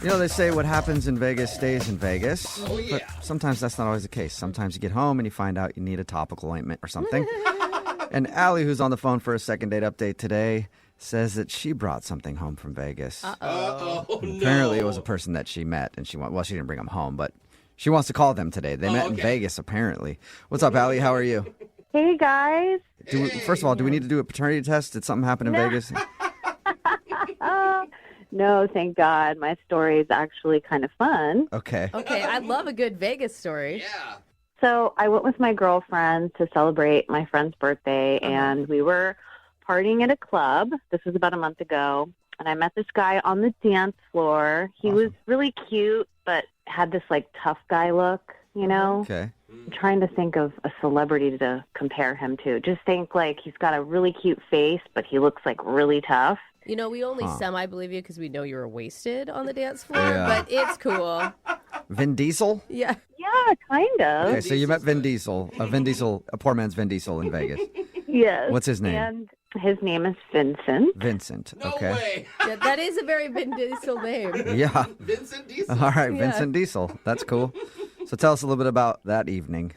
You know, they say what happens in Vegas stays in Vegas. Oh, yeah. But sometimes that's not always the case. Sometimes you get home and you find out you need a topical ointment or something. And Allie, who's on the phone for a second date update today, says that she brought something home from Vegas. Uh-oh, Apparently, no. it was a person that she met, and she didn't bring them home, but she wants to call them today. They met in Vegas, apparently. What's up, Allie? How are you? Hey, guys. First of all, do we need to do a paternity test? Did something happen in Vegas? No, thank God. My story is actually kind of fun. Okay. Okay, I love a good Vegas story. Yeah. So I went with my girlfriend to celebrate my friend's birthday, and we were partying at a club. This was about a month ago, and I met this guy on the dance floor. He was really cute, but had this, tough guy look, you know? Okay. I'm trying to think of a celebrity to compare him to. Just think, he's got a really cute face, but he looks, really tough. You know, we only semi-believe you because we know you were wasted on the dance floor, Yeah. but it's cool. Vin Diesel? Yeah. Yeah, kind of. Okay, so you met Vin Diesel. A poor man's Vin Diesel in Vegas. Yes. What's his name? And his name is Vincent. Vincent. No Okay. way. Yeah, that is a very Vin Diesel name. Yeah. Vincent Diesel. All right, Vincent Diesel. That's cool. So tell us a little bit about that evening.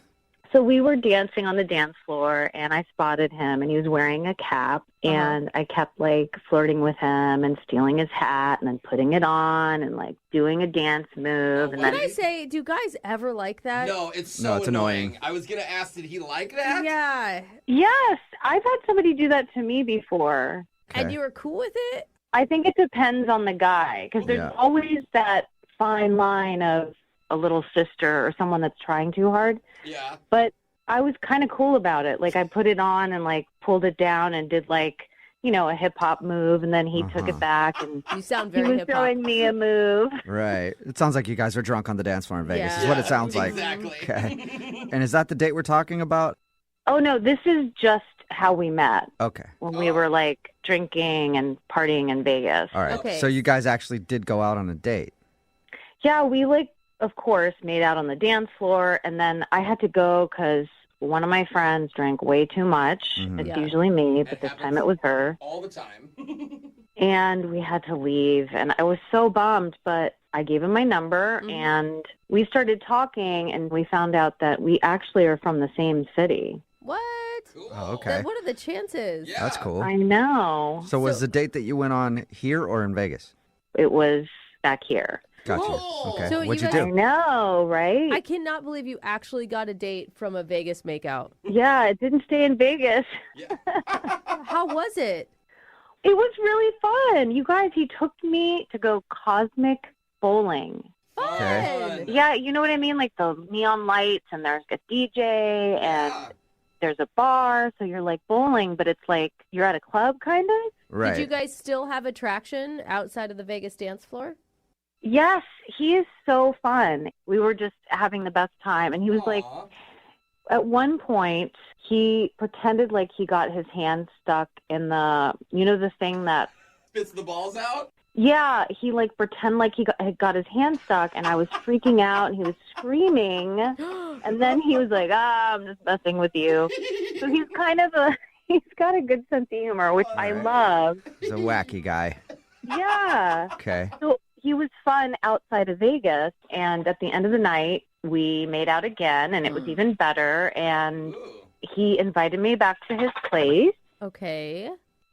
So we were dancing on the dance floor, and I spotted him, and he was wearing a cap, and I kept, flirting with him and stealing his hat and then putting it on and, doing a dance move. And Can then I say, do guys ever like that? No, it's so No, it's annoying. I was going to ask, did he like that? Yeah. Yes, I've had somebody do that to me before. And Okay. you were cool with it? I think it depends on the guy, because there's Yeah. always that fine line of a little sister or someone that's trying too hard. Yeah. But I was kind of cool about it. I put it on and pulled it down and did a hip hop move, and then he took it back and You sound he very was hip-hop. showing me a move. Right. It sounds like you guys are drunk on the dance floor in Vegas, Yeah. is what it sounds like. Exactly. Okay. And is that the date we're talking about? Oh no, this is just how we met Okay. when we were drinking and partying in Vegas. All right. Okay. So you guys actually did go out on a date. Yeah, we of course made out on the dance floor, and then I had to go because one of my friends drank way too much. It's Yeah. usually me, but It this happens. time it was her. All the time. And we had to leave, and I was so bummed, but I gave him my number, and we started talking, and we found out that we actually are from the same city. What? Cool. Oh, okay. What are the chances? Yeah. That's cool. I know. So was the date that you went on here or in Vegas? It was back here. Gotcha. Cool. Okay. So What'd you you guys- I do? know, right? I cannot believe you actually got a date from a Vegas makeout. Yeah, it didn't stay in Vegas. Yeah. How was it? It was really fun. You guys, he took me to go cosmic bowling. Okay. Fun. Yeah, you know what I mean? The neon lights, and there's a DJ, and Yeah. there's a bar, so you're bowling, but it's you're at a club, kind of. Right. Did you guys still have attraction outside of the Vegas dance floor? Yes, he is so fun. We were just having the best time, and he was Aw. at one point, he pretended he got his hand stuck in the thing that, Spits the balls out? yeah, he pretend he had got his hand stuck, and I was freaking out, and he was screaming, and then he was I'm just messing with you. So he's he's got a good sense of humor, which I Alright. love. He's a wacky guy. Yeah. Okay. So he was fun outside of Vegas, and at the end of the night, we made out again, and it was even better, and Ooh. he invited me back to his place, Okay.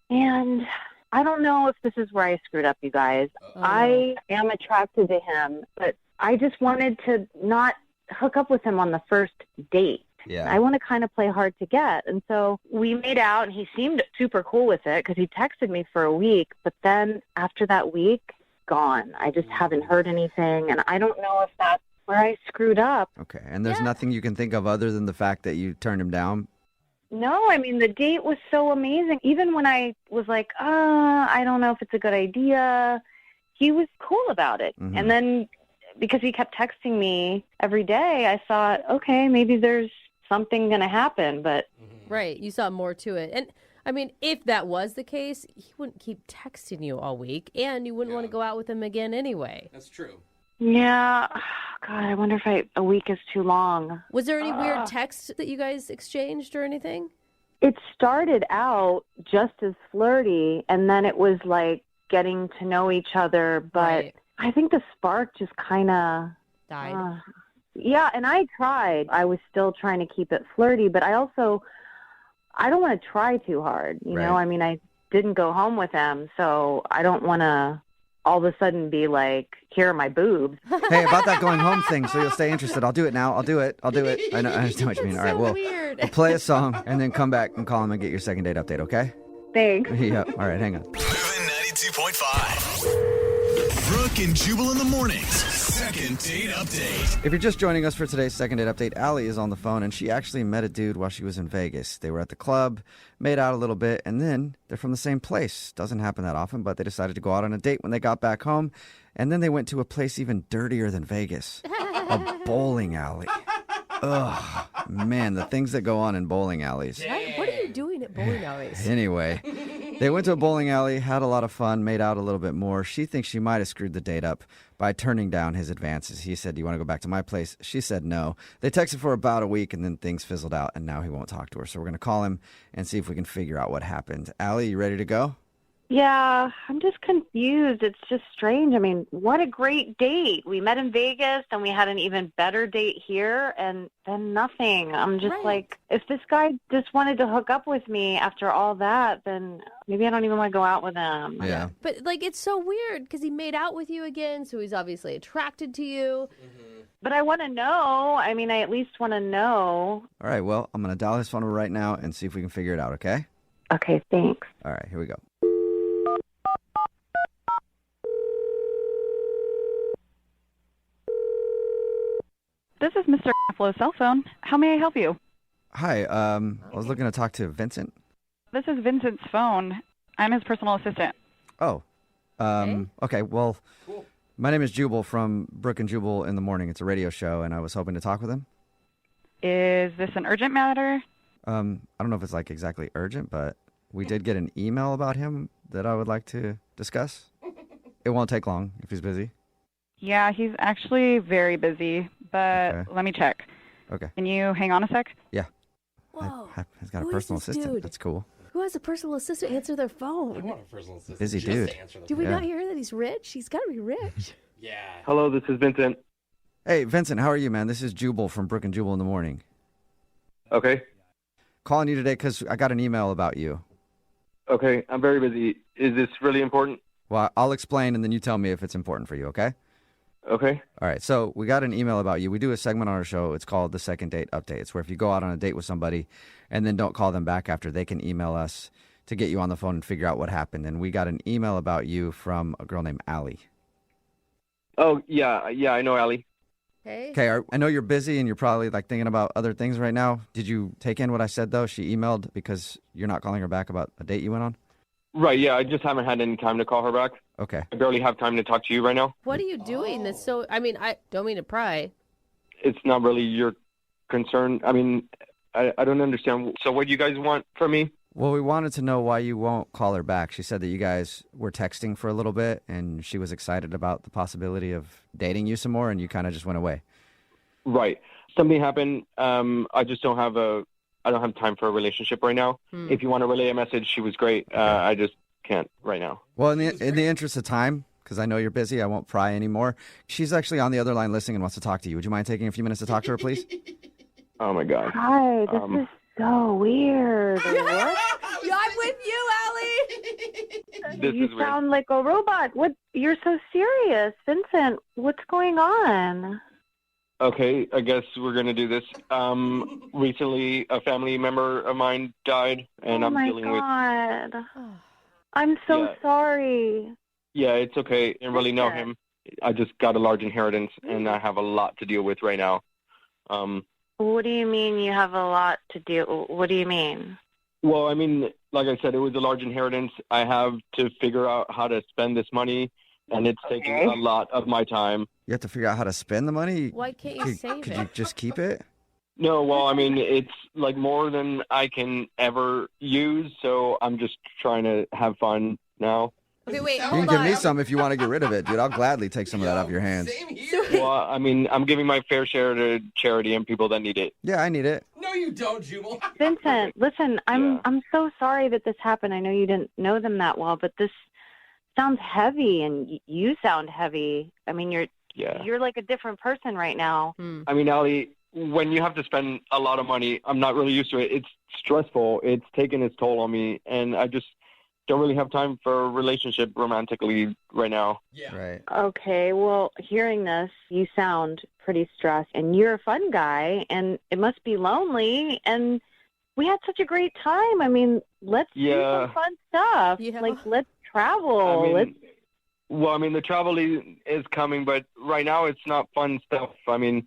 and I don't know if this is where I screwed up, you guys. Oh, I am attracted to him, but I just wanted to not hook up with him on the first date. Yeah. I want to kind of play hard to get. And so we made out, and he seemed super cool with it because he texted me for a week. But then after that week, gone. I just haven't heard anything, and I don't know if that's where I screwed up. Okay. And there's Yeah. nothing you can think of other than the fact that you turned him down? No, I mean, the date was so amazing. Even when I was I don't know if it's a good idea, he was cool about it. Mhm. And then because he kept texting me every day, I thought, okay, maybe there's something going to happen. But Right. You saw more to it. And I mean, if that was the case, he wouldn't keep texting you all week, and you wouldn't want to go out with him again anyway. That's true. yeah, God, I wonder if a week is too long. Was there any weird texts that you guys exchanged or anything? It started out just as flirty, and then it was getting to know each other, but Right. I think the spark just kind of Died. Yeah, and I tried. I was still trying to keep it flirty, but I don't want to try too hard. You know, Right. I mean, I didn't go home with him, so I don't want to all of a sudden be like, here are my boobs. Hey, about that going home thing, so you'll stay interested. I'll do it now. I'll do it. I know. I understand what you mean. That's All right, so well, weird. we'll play a song and then come back and call him and get your second date update, okay? Thanks. Yeah. All right, hang on. Moving 92.5. Brooke and Jubal in the mornings. Second date update. If you're just joining us for today's second date update, Allie is on the phone, and she actually met a dude while she was in Vegas. They were at the club, made out a little bit, and then they're from the same place. Doesn't happen that often, but they decided to go out on a date when they got back home, and then they went to a place even dirtier than Vegas, a bowling alley. Ugh, man, the things that go on in bowling alleys. What are you doing at bowling alleys? Anyway, they went to a bowling alley, had a lot of fun, made out a little bit more. She thinks she might have screwed the date up by turning down his advances. He said, "Do you want to go back to my place?" She said no. They texted for about a week, and then things fizzled out, and now he won't talk to her. So we're going to call him and see if we can figure out what happened. Allie, you ready to go? Yeah, I'm just confused. It's just strange. I mean, what a great date. We met in Vegas, and we had an even better date here, and then nothing. I'm just Right. like, if this guy just wanted to hook up with me after all that, then maybe I don't even want to go out with him. Yeah. But, like, it's so weird because he made out with you again, so he's obviously attracted to you. But I want to know. I mean, I at least want to know. All right, well, I'm going to dial his phone number right now and see if we can figure it out, okay? Okay, thanks. All right, here we go. This is Mr. Flow's cell phone. How may I help you? Hi, I was looking to talk to Vincent. This is Vincent's phone. I'm his personal assistant. Oh, okay, well, Cool. my name is Jubal from Brooke and Jubal in the Morning. It's a radio show, and I was hoping to talk with him. Is this an urgent matter? I don't know if it's like exactly urgent, but we did get an email about him that I would like to discuss. It won't take long if he's busy. Yeah, he's actually very busy, but Okay. let me check. Okay. Can you hang on a sec? Whoa. He's got a Who is personal this assistant. dude? That's cool. Who has a personal assistant answer their I phone? want a personal assistant. Busy just dude. to answer the Do we Yeah. not hear that he's rich? He's got to be rich. Yeah. Hello, this is Vincent. Hey, Vincent, how are you, man? This is Jubal from Brooke and Jubal in the Morning. Okay. Calling you today because I got an email about you. Okay, I'm very busy. Is this really important? Well, I'll explain, and then you tell me if it's important for you, okay? Okay. All right, so we got an email about you. We do a segment on our show. It's called the Second Date Update. It's where if you go out on a date with somebody and then don't call them back after, they can email us to get you on the phone and figure out what happened. And we got an email about you from a girl named Allie. Oh, yeah, I know Allie. Hey. Okay, I know you're busy and you're probably like thinking about other things right now. Did you take in what I said, though? She emailed because you're not calling her back about a date you went on? Right, yeah, I just haven't had any time to call her back. Okay. I barely have time to talk to you right now. What are you doing that's so... I mean, I don't mean to pry. It's not really your concern. I mean, I don't understand. So what do you guys want from me? Well, we wanted to know why you won't call her back. She said that you guys were texting for a little bit, and she was excited about the possibility of dating you some more, and you kind of just went away. Right. Something happened. I just don't have time for a relationship right now. If you want to relay a message, she was great. I just can't right now. Well, in the interest of time, because I know you're busy, I won't pry anymore. She's actually on the other line listening and wants to talk to you. Would you mind taking a few minutes to talk to her, please? Oh my God. Hi, this is so weird. What? Yeah, I'm with you, Allie. This You is weird. sound like a robot. What? You're so serious, Vincent. What's going on? Okay, I guess we're gonna do this. Recently, a family member of mine died, and Oh I'm my dealing with. God. I'm so Yeah. sorry. Yeah, it's okay. I didn't really know him. I just got a large inheritance, and I have a lot to deal with right now. What do you mean you have a lot to do? What do you mean? Well, I mean, like I said, it was a large inheritance. I have to figure out how to spend this money, and it's taking a lot of my time. You have to figure out how to spend the money? Why can't you save Could it? you just keep it? No, well, I mean, it's like more than I can ever use, so I'm just trying to have fun now. Okay, wait, You can hold give on. me some if you want to get rid of it, dude. I'll gladly take some of that off your hands. Same here. Well, I mean, I'm giving my fair share to charity and people that need it. Yeah, I need it. No, you don't, Jubal. Vincent, listen, Yeah. I'm so sorry that this happened. I know you didn't know them that well, but this sounds heavy, and you sound heavy. I mean, you're like a different person right now. I mean, Allie, when you have to spend a lot of money, I'm not really used to it. It's stressful. It's taken its toll on me, and I just don't really have time for a relationship romantically right now. Yeah. Right. Okay, well, hearing this, you sound pretty stressed, and you're a fun guy, and it must be lonely, and we had such a great time. I mean, let's do some fun stuff. Yeah. Like, let's travel. I mean, the travel is coming, but right now it's not fun stuff. I mean,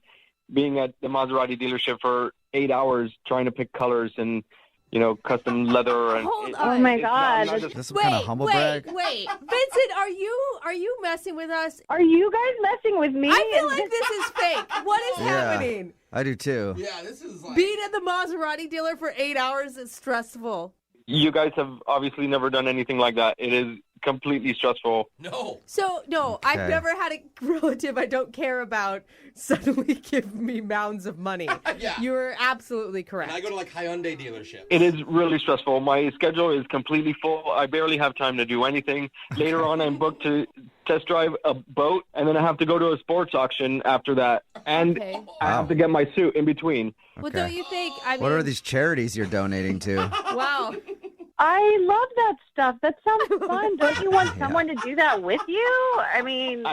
being at the Maserati dealership for 8 hours trying to pick colors and, custom leather. And Hold on. Oh, my God. This some kind of humble brag? Wait. Vincent, are you messing with us? Are you guys messing with me? I feel like this is fake. What is happening? I do too. Yeah, this is like... Being at the Maserati dealer for 8 hours is stressful. You guys have obviously never done anything like that. It is completely stressful. No. So, no, Okay. I've never had a relative I don't care about suddenly give me mounds of money. Yeah. You're absolutely correct. And I go to like Hyundai dealership. It is really stressful. My schedule is completely full. I barely have time to do anything. Later on, I'm booked to test drive a boat, and then I have to go to a sports auction after that. And Okay. I have to get my suit in between. Well, Okay. don't you think? I mean, What are these charities you're donating to? Wow. I love that stuff. That sounds fun. Don't you want someone to do that with you? I mean,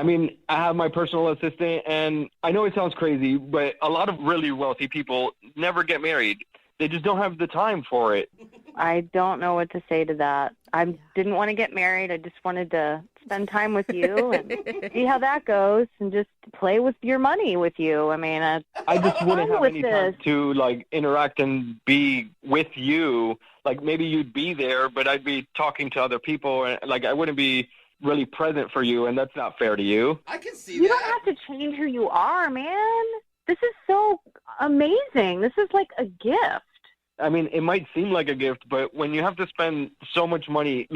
I have my personal assistant, and I know it sounds crazy, but a lot of really wealthy people never get married. They just don't have the time for it. I don't know what to say to that. I didn't want to get married. I just wanted to spend time with you and see how that goes and just play with your money with you. I mean, I just wouldn't have with any time this. to interact and be with you. Like maybe you'd be there, but I'd be talking to other people, and I wouldn't be really present for you, and that's not fair to you. I can see You that. don't have to change who you are, man. This is so amazing. This is like a gift. I mean, it might seem like a gift, but when you have to spend so much money,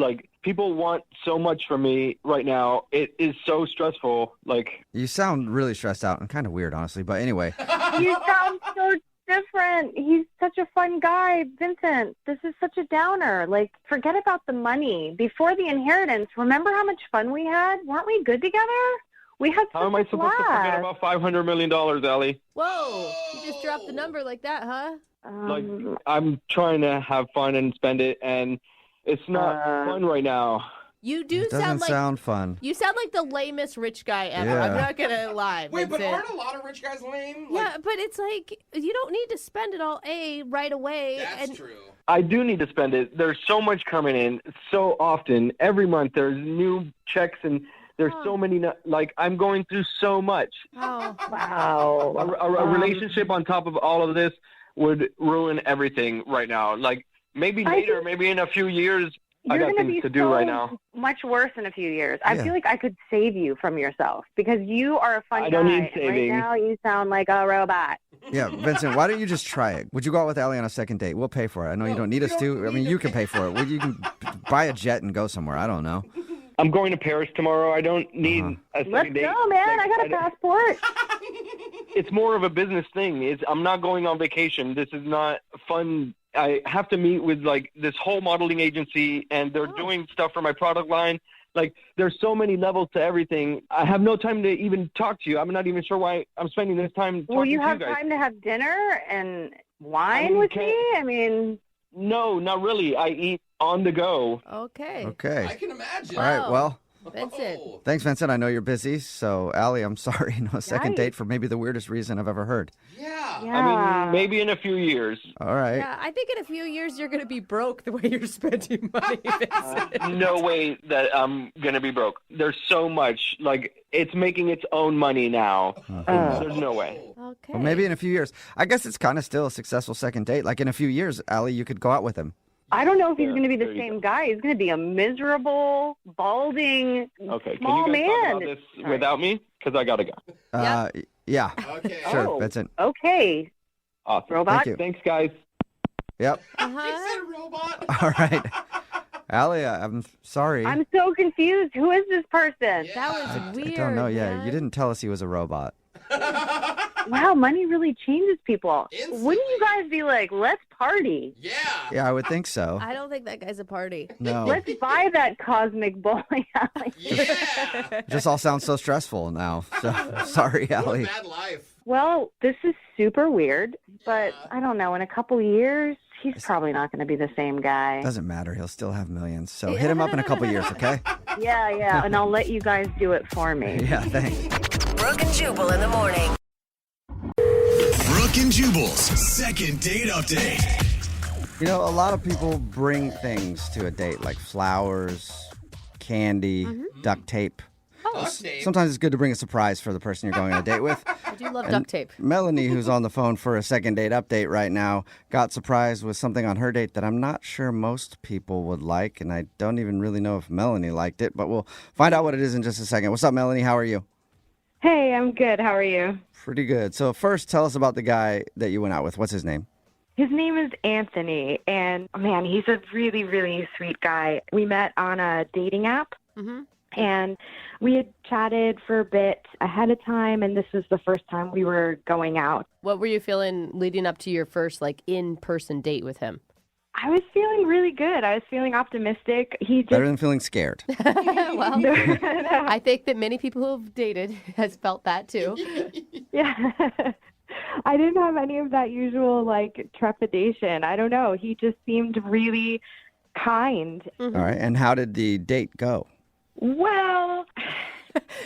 people want so much from me right now, it is so stressful. You sound really stressed out and kind of weird, honestly. But anyway, You sound so different. He's such a fun guy. Vincent, this is such a downer. Forget about the money. Before the inheritance, remember how much fun we had? Weren't we good together? We had how am I supposed to forget about $500 million, Allie? Whoa. You just dropped the number like that, huh? I'm trying to have fun and spend it, and it's not fun right now. You do it doesn't sound like sound fun. you sound like the lamest rich guy ever. Yeah. I'm not gonna lie. Wait, but Vincent. aren't a lot of rich guys lame? Yeah, but it's like you don't need to spend it all right away. That's and true. I do need to spend it. There's so much coming in so often. Every month there's new checks, and there's so many. I'm going through so much. Oh, Wow. A relationship on top of all of this would ruin everything right now. Maybe later, maybe in a few years, I You're got going to things be to do so right now. much worse in a few years. I Yeah. feel like I could save you from yourself because you are a fun guy. I don't need and saving. Right now, you sound like a robot. Yeah, Vincent, why don't you just try it? Would you go out with Allie on a second date? We'll pay for it. I know you don't need us to. I mean, you can pay for it. You can buy a jet and go somewhere. I don't know. I'm going to Paris tomorrow. I don't need a second Let's date. go, man. I got a passport. It's more of a business thing. I'm not going on vacation. This is not fun. I have to meet with this whole modeling agency, and they're doing stuff for my product line. There's so many levels to everything. I have no time to even talk to you. I'm not even sure why I'm spending this time talking Will you to have you guys. time to have dinner and wine I mean, with me? I mean, No, not really. I eat on the go. okay. Okay. I can imagine. All right, well, Vincent. Oh. thanks, Vincent. I know you're busy. So, Allie, I'm sorry. No second Yikes. date for maybe the weirdest reason I've ever heard. Yeah. yeah. I mean, maybe in a few years. All right. Yeah, I think in a few years you're going to be broke the way you're spending money, Vincent. No way that I'm going to be broke. There's so much. It's making its own money now. There's no way. Okay. Well, maybe in a few years. I guess it's kind of still a successful second date. In a few years, Allie, you could go out with him. I don't know if he's Yeah, going to be the there you same go. guy. He's going to be a miserable, balding, Okay, small can you guys man. talk about this without me? Because I got to go. Yeah. Okay. Sure, Oh. Vincent. Okay, Awesome. robot. Thank you. Thanks, guys. Yep. He Uh-huh. said robot. All right. Allie, I'm sorry. I'm so confused. Who is this person? That was weird. I don't know. Yeah, man. you didn't tell us he was a robot. Wow, money really changes people. Instantly. Wouldn't you guys be like, let's party? Yeah. Yeah, I would think so. I don't think that guy's a party. No. Let's buy that cosmic bowling alley. Yeah. Just all sounds so stressful now. So sorry, What a Allie. bad life. Well, this is super weird, but I don't know. In a couple of years, he's probably not going to be the same guy. Doesn't matter. He'll still have millions. So hit him up in a couple years, okay? Yeah, and I'll let you guys do it for me. Yeah, thanks. Brooke and Jubal in the morning. Brooke and Jubal's second date update. You know, a lot of people bring things to a date like flowers, candy, duct tape. Duct tape. Sometimes it's good to bring a surprise for the person you're going on a date with. I do love duct tape. Melanie, who's on the phone for a second date update right now, got surprised with something on her date that I'm not sure most people would like, and I don't even really know if Melanie liked it, but we'll find out what it is in just a second. What's up, Melanie? How are you? Hey, I'm good. How are you? Pretty good. So first, tell us about the guy that you went out with. What's his name? His name is Anthony, and man, he's a really, really sweet guy. We met on a dating app, and we had chatted for a bit ahead of time, and this was the first time we were going out. What were you feeling leading up to your first in-person date with him? I was feeling really good. I was feeling optimistic. He just Better than feeling scared. Well, I think that many people who have dated has felt that too. Yeah. I didn't have any of that usual trepidation. I don't know. He just seemed really kind. All right. And how did the date go? Well,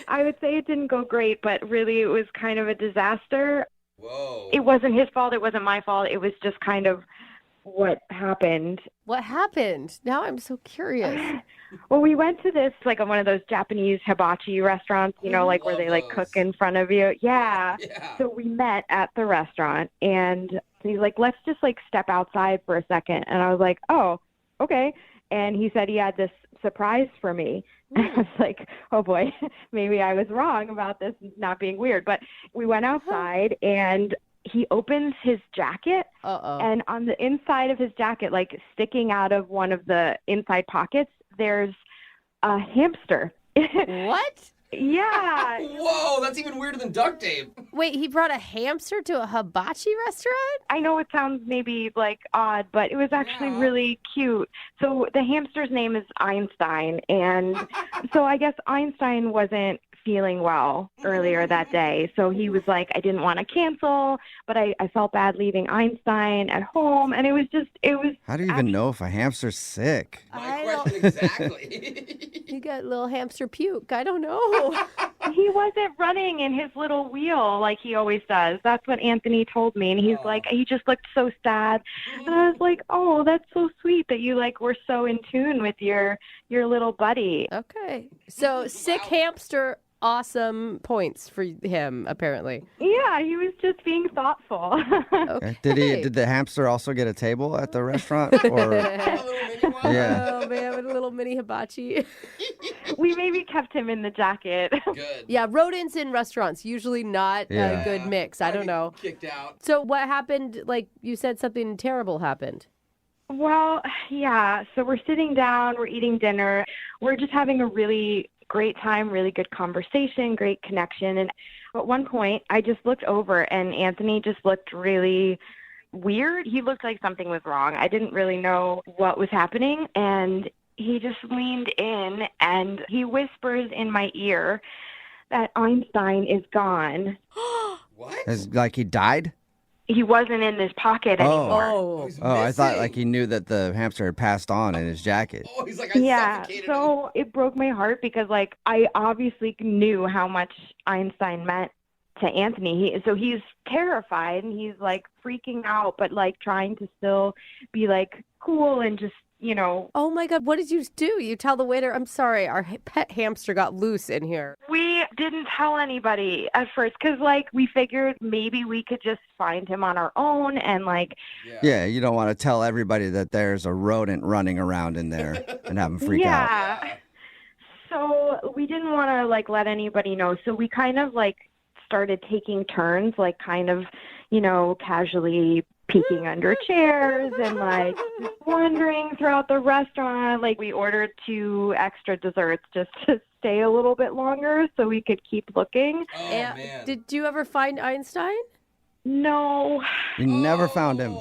I would say it didn't go great, but really it was kind of a disaster. Whoa. It wasn't his fault. It wasn't my fault. It was just kind of what happened. What happened? Now I'm so curious. Well, we went to this, one of those Japanese hibachi restaurants, where they cook in front of you. Yeah. So we met at the restaurant, and he's like, let's just step outside for a second. And I was like, oh, okay. And he said he had this surprise for me. And I was like, oh boy, maybe I was wrong about this not being weird. But we went outside, and he opens his jacket, and on the inside of his jacket, sticking out of one of the inside pockets, there's a hamster. What? Yeah. Whoa, that's even weirder than duct tape. Wait, he brought a hamster to a hibachi restaurant? I know it sounds maybe odd, but it was actually really cute. So the hamster's name is Einstein, and so I guess Einstein wasn't feeling well earlier that day. So he was like, I didn't want to cancel, but I felt bad leaving Einstein at home. And it was. How do you even know if a hamster's sick? My question exactly. You got little hamster puke. I don't know. He wasn't running in his little wheel like he always does. That's what Anthony told me. And he's he just looked so sad. And I was like, oh, that's so sweet that you were so in tune with your little buddy. Okay. So sick hamster, awesome points for him, apparently. Yeah, he was just being thoughtful. Okay. Did the hamster also get a table at the restaurant? Or yeah. Oh man, with a little mini hibachi. We maybe kept him in the jacket. Good. Yeah, rodents in restaurants, usually not a good mix. I don't know. Kicked out. So what happened? You said something terrible happened. Well, yeah. So we're sitting down, we're eating dinner. We're just having a really great time, really good conversation, great connection. And at one point, I just looked over, and Anthony just looked really weird. He looked like something was wrong. I didn't really know what was happening. And he just leaned in, and he whispers in my ear that Einstein is gone. What? He died? He wasn't in this pocket anymore. Oh, I thought he knew that the hamster had passed on in his jacket. Oh, he's like, I suffocated him. So it broke my heart because I obviously knew how much Einstein meant to Anthony. So he's terrified, and he's freaking out, but trying to still be cool and just, Oh my God, what did you do? You tell the waiter, I'm sorry, our pet hamster got loose in here. We didn't tell anybody at first because we figured maybe we could just find him on our own and Yeah, you don't want to tell everybody that there's a rodent running around in there and have them freak out. Yeah. So we didn't want to let anybody know. So we kind of started taking turns, casually peeking under chairs and just wandering throughout the restaurant. We ordered 2 extra desserts just to stay a little bit longer so we could keep looking. Oh, man. Did you ever find Einstein? No, You never found him.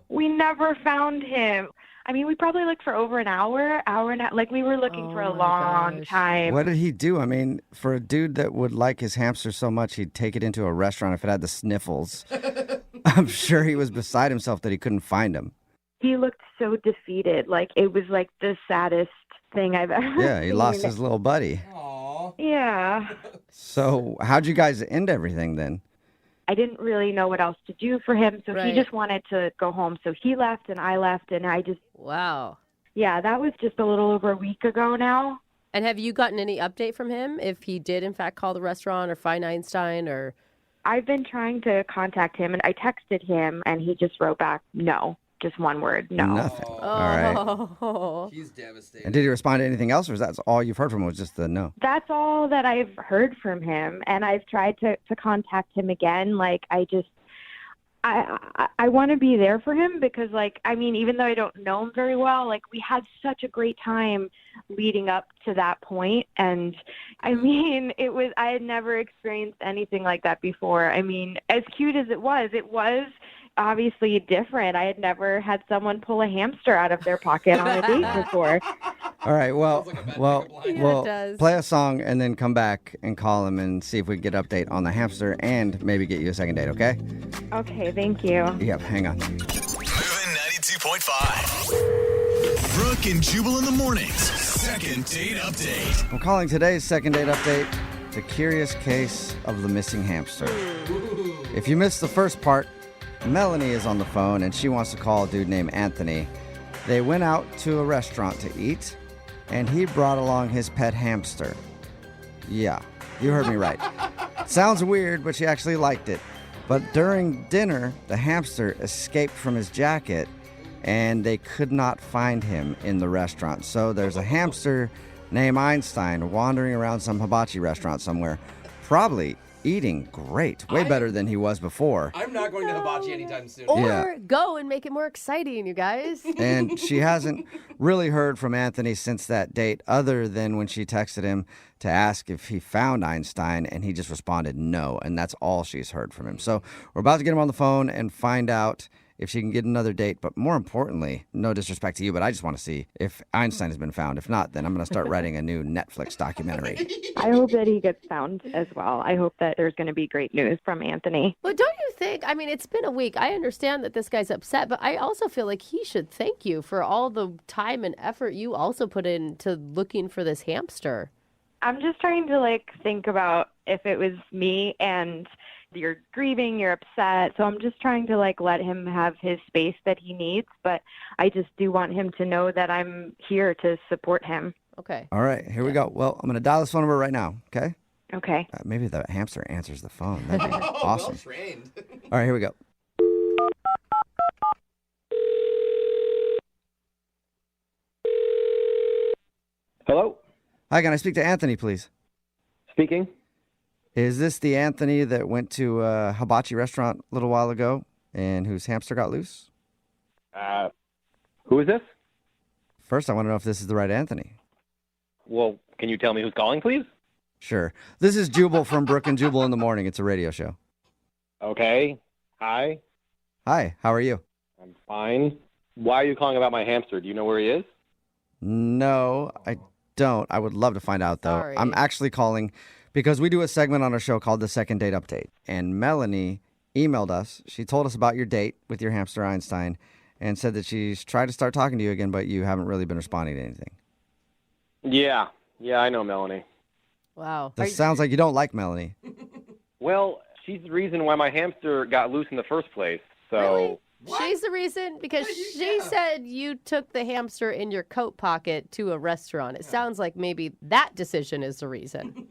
we never found him. I mean, we probably looked for over an hour and a, like we were looking for a my long gosh. time. What did he do? I mean, for a dude that would like his hamster so much, he'd take it into a restaurant if it had the sniffles. I'm sure he was beside himself that he couldn't find him. He looked so defeated. Like it was like the saddest thing I've ever Yeah, he seen. lost his little buddy. Aw. Yeah. So how'd you guys end everything then? I didn't really know what else to do for him, so he Right. just wanted to go home. So he left and I left, and I just, Wow. yeah, that was just a little over a week ago now. And have you gotten any update from him if he did, in fact, call the restaurant or find Einstein or? I've been trying to contact him, and I texted him, and he just wrote back, no, just one word, no. Nothing. All right. Oh. He's devastated. And did he respond to anything else, or is that all you've heard from him was just the no? That's all that I've heard from him, and I've tried to contact him again. Like, I want to be there for him because, like, I mean, even though I don't know him very well, like, we had such a great time leading up to that point. And I mean, I had never experienced anything like that before. I mean, as cute as it was obviously different. I had never had someone pull a hamster out of their pocket on a date before. All right, well, Sounds like a bad well, pickup line. Yeah, well, it does. play a song and then come back and call him and see if we can get an update on the hamster and maybe get you a second date, okay? Okay, thank you. Yep, hang on. Moving 92.5. Brooke and Jubal in the mornings. Second date update. I'm calling today's second date update the curious case of the missing hamster. If you missed the first part, Melanie is on the phone and she wants to call a dude named Anthony. They went out to a restaurant to eat and he brought along his pet hamster. Yeah, you heard me right. Sounds weird, but she actually liked it. But during dinner, the hamster escaped from his jacket and they could not find him in the restaurant. So there's a hamster named Einstein wandering around some hibachi restaurant somewhere, probably eating great, way better than he was before. I'm not going to hibachi anytime soon. Or Yeah. go and make it more exciting, you guys. And she hasn't really heard from Anthony since that date, other than when she texted him to ask if he found Einstein, and he just responded no, and that's all she's heard from him. So we're about to get him on the phone and find out if she can get another date, but more importantly, no disrespect to you, but I just want to see if Einstein has been found. If not, then I'm going to start writing a new Netflix documentary. I hope that he gets found as well. I hope that there's going to be great news from Anthony. But don't you think, I mean, it's been a week. I understand that this guy's upset, but I also feel like he should thank you for all the time and effort you also put into looking for this hamster. I'm just trying to like think about if it was me and you're grieving, you're upset. So I'm just trying to like let him have his space that he needs, but I just do want him to know that I'm here to support him. Okay. All right, here we go. Well, I'm going to dial this phone number right now, okay? Okay. Maybe the hamster answers the phone. That'd be awesome. Well trained. All right, here we go. Hello? Hi, can I speak to Anthony, please? Speaking. Is this the Anthony that went to a hibachi restaurant a little while ago and whose hamster got loose? Who is this? First, I want to know if this is the right Anthony. Well, can you tell me who's calling, please? Sure. This is Jubal from Brooke and Jubal in the Morning. It's a radio show. Okay. Hi. Hi, how are you? I'm fine. Why are you calling about my hamster? Do you know where he is? No, I don't. I would love to find out, though. Sorry. I'm actually calling because we do a segment on our show called The Second Date Update. And Melanie emailed us. She told us about your date with your hamster Einstein and said that she's tried to start talking to you again, but you haven't really been responding to anything. Yeah. Yeah, I know Melanie. Wow. This sounds like you don't like Melanie. Well, she's the reason why my hamster got loose in the first place. So Really? What? She's the reason because she said you took the hamster in your coat pocket to a restaurant. It sounds like maybe that decision is the reason.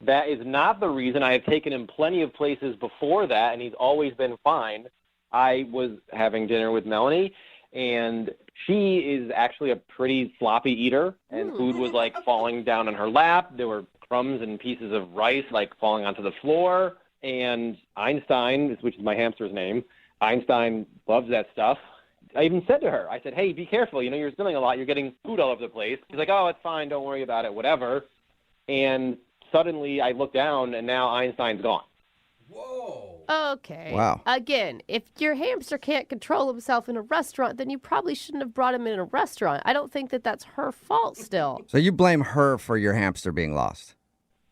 that is not the reason. I have taken him plenty of places before that, and he's always been fine. I was having dinner with Melanie, and she is actually a pretty sloppy eater, and food was like falling down on her lap. There were crumbs and pieces of rice like falling onto the floor. And Einstein, which is my hamster's name, Einstein loves that stuff. I even said to her, I said, hey, be careful. You know, you're spilling a lot. You're getting food all over the place. She's like, oh, it's fine. Don't worry about it, whatever. And suddenly I look down, and now Einstein's gone. Whoa. Okay. Wow. Again, if your hamster can't control himself in a restaurant, then you probably shouldn't have brought him in a restaurant. I don't think that that's her fault still. So you blame her for your hamster being lost?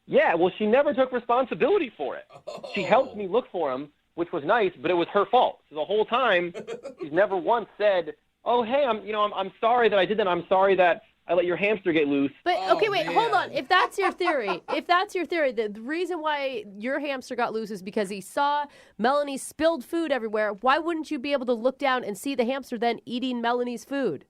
Yeah, well, she never took responsibility for it. She helped me look for him, which was nice, but it was her fault. So the whole time, she's never once said, "Oh, hey, I'm sorry that I did that. I'm sorry that I let your hamster get loose." But okay, wait, hold on. If that's your theory, the reason why your hamster got loose is because he saw Melanie's spilled food everywhere. Why wouldn't you be able to look down and see the hamster then eating Melanie's food?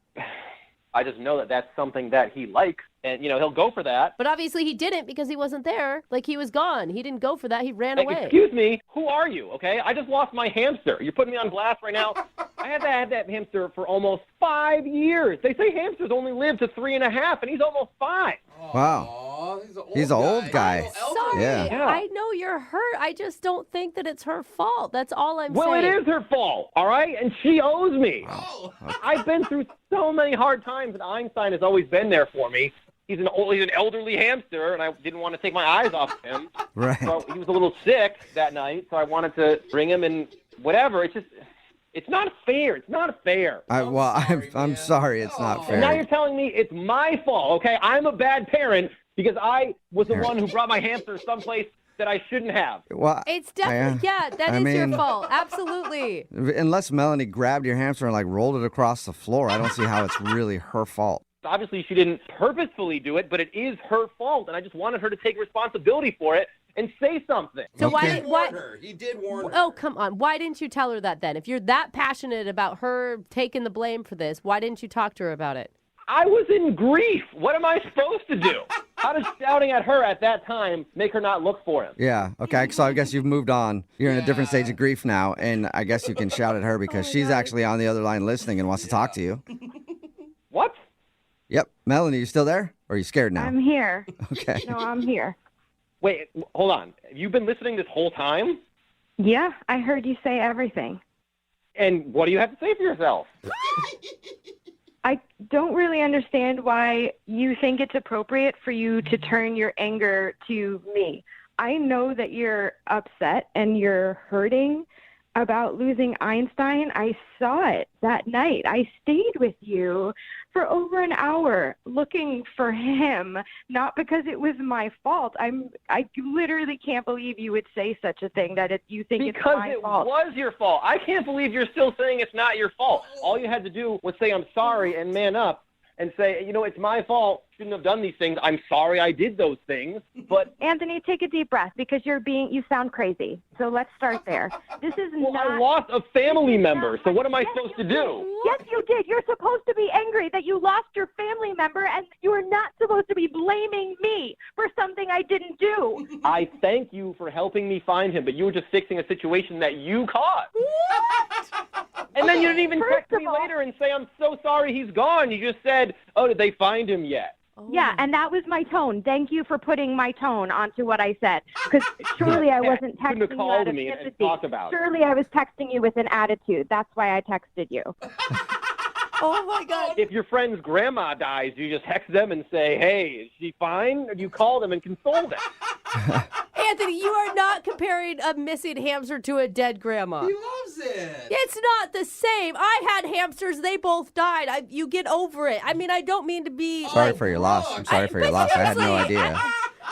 I just know that that's something that he likes, and he'll go for that. But obviously he didn't because he wasn't there. Like, he was gone. He didn't go for that. He ran away. Excuse me, who are you? Okay, I just lost my hamster. You're putting me on blast right now. I had that hamster for almost 5 years. They say hamsters only live to 3.5, and he's almost 5. Wow. Aw, He's an old guy. Sorry, Yeah. I know you're hurt. I just don't think that it's her fault. That's all I'm saying. Well, it is her fault, all right? And she owes me. Oh. I've been through so many hard times, and Einstein has always been there for me. He's an elderly hamster, and I didn't want to take my eyes off of him. Right. So he was a little sick that night, so I wanted to bring him and whatever. It's not fair. It's not fair. I'm sorry. It's not fair. And now you're telling me it's my fault, okay? I'm a bad parent because I was the one who brought my hamster someplace that I shouldn't have. Well, It's definitely, that is your fault. Absolutely. Unless Melanie grabbed your hamster and rolled it across the floor, I don't see how it's really her fault. Obviously, she didn't purposefully do it, but it is her fault, and I just wanted her to take responsibility for it and say something. So Okay. He did warn her. Oh, come on. Why didn't you tell her that then? If you're that passionate about her taking the blame for this, why didn't you talk to her about it? I was in grief. What am I supposed to do? How does shouting at her at that time make her not look for him? Yeah. Okay. So I guess you've moved on. You're in a different stage of grief now, and I guess you can shout at her because she's actually on the other line listening and wants to talk to you. What? Yep. Melanie, you still there? Or are you scared now? I'm here. Okay. No, I'm here. Wait, hold on. Have you been listening this whole time? Yeah, I heard you say everything. And what do you have to say for yourself? I don't really understand why you think it's appropriate for you to turn your anger to me. I know that you're upset and you're hurting about losing Einstein. I saw it that night. I stayed with you for over an hour looking for him, not because it was my fault. I literally can't believe you would say such a thing, that you think it's my fault. Because it was your fault. I can't believe you're still saying it's not your fault. All you had to do was say, "I'm sorry," and man up and say, "It's my fault. Shouldn't have done these things. I'm sorry I did those things." But Anthony, take a deep breath because you sound crazy. So let's start there. This is I lost a family member, so what am I supposed to do? Yes, you did. You're supposed to be angry that you lost your family member, and you are not supposed to be blaming me for something I didn't do. I thank you for helping me find him, but you were just fixing a situation that you caused. And then you didn't even text me later and say, "I'm so sorry he's gone." You just said, "Oh, did they find him yet?" Yeah, and that was my tone. Thank you for putting my tone onto what I said. Because surely I wasn't texting Couldn't have you called out of me and sympathy. talked about it. Surely I was texting you with an attitude. That's why I texted you. Oh, my God. If your friend's grandma dies, you just text them and say, "Hey, is she fine?" Or do you call them and console them? Anthony, you are not comparing a missing hamster to a dead grandma. He loves it. It's not the same. I had hamsters. They both died. You get over it. I mean, I don't mean to be... Sorry for your loss. I'm sorry for your loss. I had no idea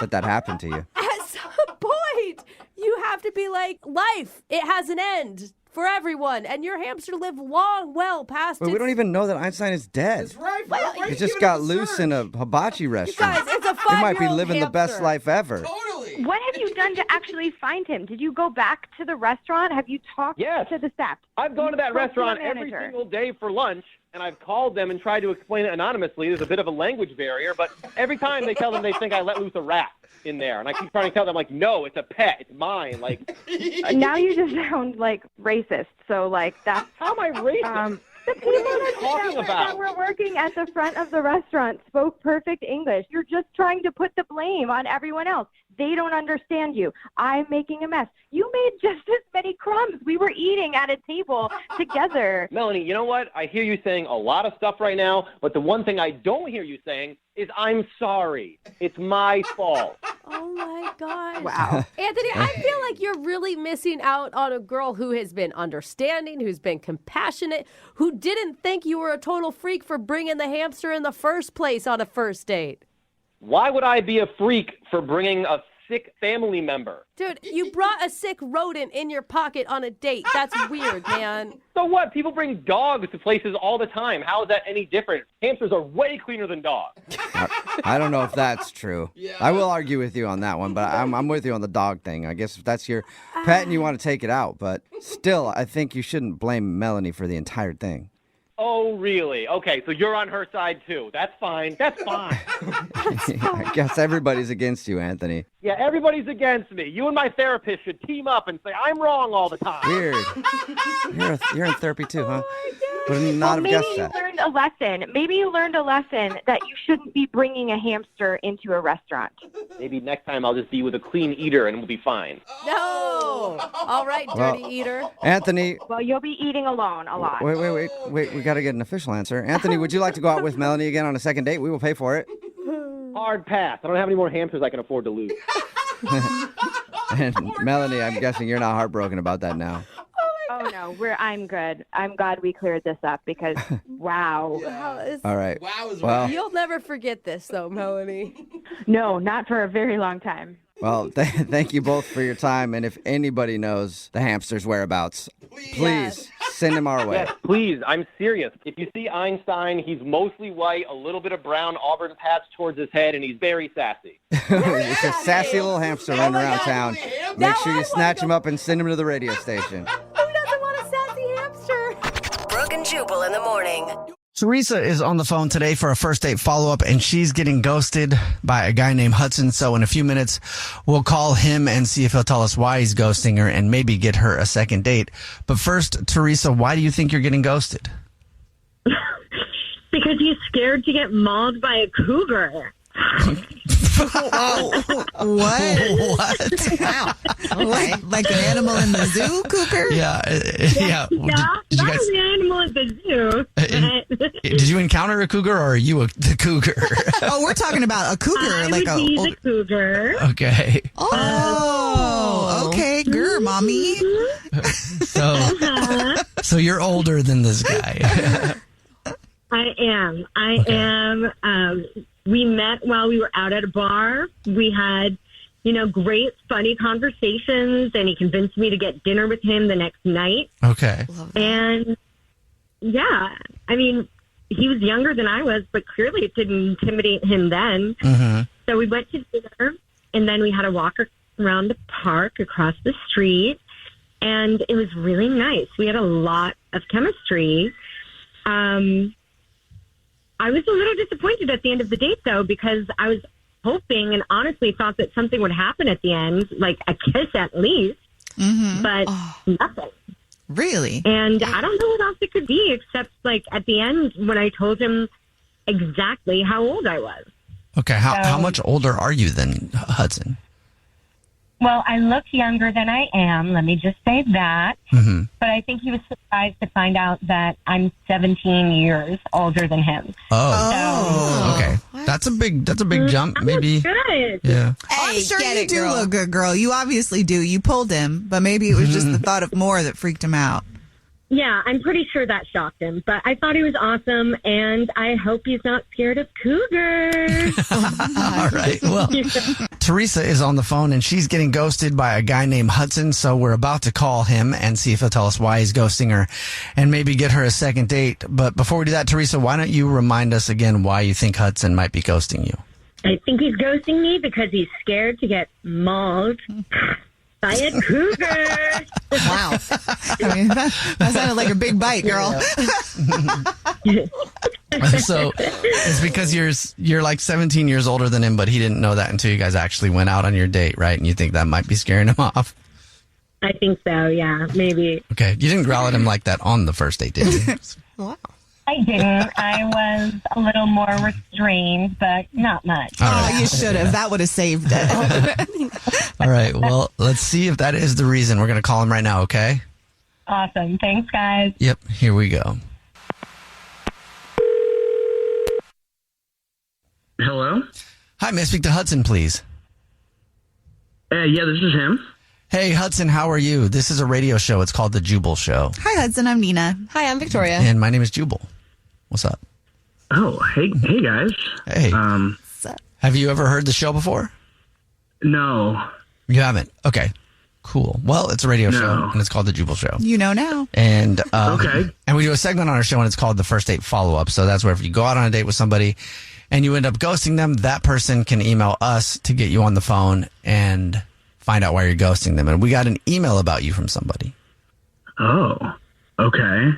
that happened to you. At some point, you have to be like, life, it has an end for everyone. And your hamster lived long, well past But we don't even know that Einstein is dead. That's right. Well, Why are He you just giving got him a loose search? in a hibachi restaurant. Guys, it's a 5-year-old He might be living the best hamster. life ever. Totally. What have you done to actually find him? Did you go back to the restaurant? Have you talked Yes. to the staff? I've gone to that You spoke to the restaurant every manager. single day for lunch, and I've called them and tried to explain it anonymously. There's a bit of a language barrier, but every time they tell them they think I let loose a rat in there. And I keep trying to tell them, no, it's a pet. It's mine. Now you just sound like racist. So, that's... How am I racist? The people What are you talking that about? were working at the front of the restaurant spoke perfect English. You're just trying to put the blame on everyone else. They don't understand you. I'm making a mess. You made just as many crumbs. We were eating at a table together. Melanie, you know what? I hear you saying a lot of stuff right now, but the one thing I don't hear you saying is I'm sorry. It's my fault. Oh, my gosh. Wow. Anthony, I feel like you're really missing out on a girl who has been understanding, who's been compassionate, who didn't think you were a total freak for bringing the hamster in the first place on a first date. Why would I be a freak for bringing a sick family member? Dude, you brought a sick rodent in your pocket on a date. That's weird, man. So what? People bring dogs to places all the time. How is that any different? Hamsters are way cleaner than dogs. I don't know if that's true. Yeah. I will argue with you on that one, but I'm with you on the dog thing. I guess if that's your pet and you want to take it out, but still, I think you shouldn't blame Melanie for the entire thing. Oh, really? Okay, so you're on her side, too. That's fine. That's fine. I guess everybody's against you, Anthony. Yeah, everybody's against me. You and my therapist should team up and say I'm wrong all the time. Weird. You're in therapy too, huh? Would not have Maybe guessed you that. learned a lesson. Maybe you learned a lesson that you shouldn't be bringing a hamster into a restaurant. Maybe next time I'll just be with a clean eater and we'll be fine. No. All right, dirty eater. Anthony. Well, you'll be eating alone a lot. Wait. We got to get an official answer. Anthony, would you like to go out with Melanie again on a second date? We will pay for it. Hard pass. I don't have any more hamsters I can afford to lose. And Melanie, I'm guessing you're not heartbroken about that now. Oh, no, I'm good. I'm glad we cleared this up because, wow. All right. Wow is Well, right. You'll never forget this, though, Melanie. No, not for a very long time. well, thank you both for your time. And if anybody knows the hamster's whereabouts, please send him our way. Yes, please. I'm serious. If you see Einstein, he's mostly white, a little bit of brown auburn patch towards his head, and he's very sassy. It's a sassy little hamster running around town. Make Now sure I you snatch him up and send him to the radio station. Who doesn't want a sassy hamster? Brooke and Jubal in the morning. Teresa is on the phone today for a first date follow-up, and she's getting ghosted by a guy named Hudson. So in a few minutes, we'll call him and see if he'll tell us why he's ghosting her and maybe get her a second date. But first, Teresa, why do you think you're getting ghosted? Because he's scared to get mauled by a cougar. What? Wow. Okay. Like an animal in the zoo, cougar? Yeah. Yeah, Did you not guys, an animal at the zoo. But did you encounter a cougar, or are you the cougar? Oh, we're talking about a cougar. I like would be the cougar. Okay. Oh, okay. Grr, mommy. So you're older than this guy. I am. We met while we were out at a bar. We had, great, funny conversations, and he convinced me to get dinner with him the next night. Okay. And, yeah, I mean, he was younger than I was, but clearly it didn't intimidate him then. Mm-hmm. So we went to dinner, and then we had a walk around the park across the street, and it was really nice. We had a lot of chemistry. I was a little disappointed at the end of the date, though, because I was hoping and honestly thought that something would happen at the end, like a kiss at least, but nothing. Really? And I don't know what else it could be, except like at the end when I told him exactly how old I was. Okay. How much older are you than Hudson? Well, I look younger than I am. Let me just say that. Mm-hmm. But I think he was surprised to find out that I'm 17 years older than him. Oh. Okay. That's a big jump. Maybe. Good. Yeah. Hey, I'm sure you do look good, girl. You obviously do. You pulled him, but maybe it was just the thought of more that freaked him out. Yeah, I'm pretty sure that shocked him. But I thought he was awesome, and I hope he's not scared of cougars. All right. Well, Teresa is on the phone, and she's getting ghosted by a guy named Hudson. So we're about to call him and see if he'll tell us why he's ghosting her and maybe get her a second date. But before we do that, Teresa, why don't you remind us again why you think Hudson might be ghosting you? I think he's ghosting me because he's scared to get mauled by a cougar. Wow. I mean, that sounded like a big bite, girl. So it's because you're like 17 years older than him, but he didn't know that until you guys actually went out on your date, right? And you think that might be scaring him off? I think so, yeah, maybe. Okay. You didn't growl at him like that on the first date, did you? Wow. I didn't. I was a little more restrained, but not much. Oh, you should have. That would have saved it. All right. Well, let's see if that is the reason. We're going to call him right now, okay? Awesome. Thanks, guys. Yep. Here we go. Hello? Hi, may I speak to Hudson, please? Yeah, this is him. Hey, Hudson, how are you? This is a radio show. It's called The Jubal Show. Hi, Hudson. I'm Nina. Hi, I'm Victoria. And my name is Jubal. What's up? Oh, hey guys. Hey. Have you ever heard the show before? No. You haven't? Okay. Cool. Well, it's a radio show, and it's called The Jubal Show. You know now. And Okay. And we do a segment on our show, and it's called the First Date Follow-Up. So that's where if you go out on a date with somebody and you end up ghosting them, that person can email us to get you on the phone and find out why you're ghosting them. And we got an email about you from somebody. Oh, okay.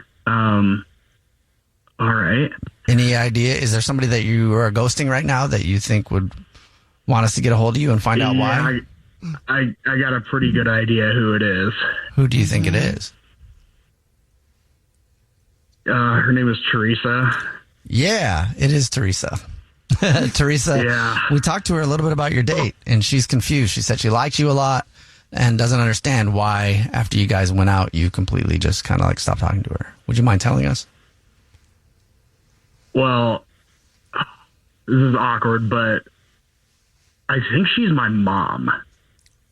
All right. Any idea? Is there somebody that you are ghosting right now that you think would want us to get a hold of you and find out why? I got a pretty good idea who it is. Who do you think it is? Her name is Teresa. Yeah, it is Teresa. Teresa, Yeah. we talked to her a little bit about your date, and she's confused. She said she liked you a lot and doesn't understand why, after you guys went out, you completely just kind of like stopped talking to her. Would you mind telling us? Well, this is awkward, but I think she's my mom.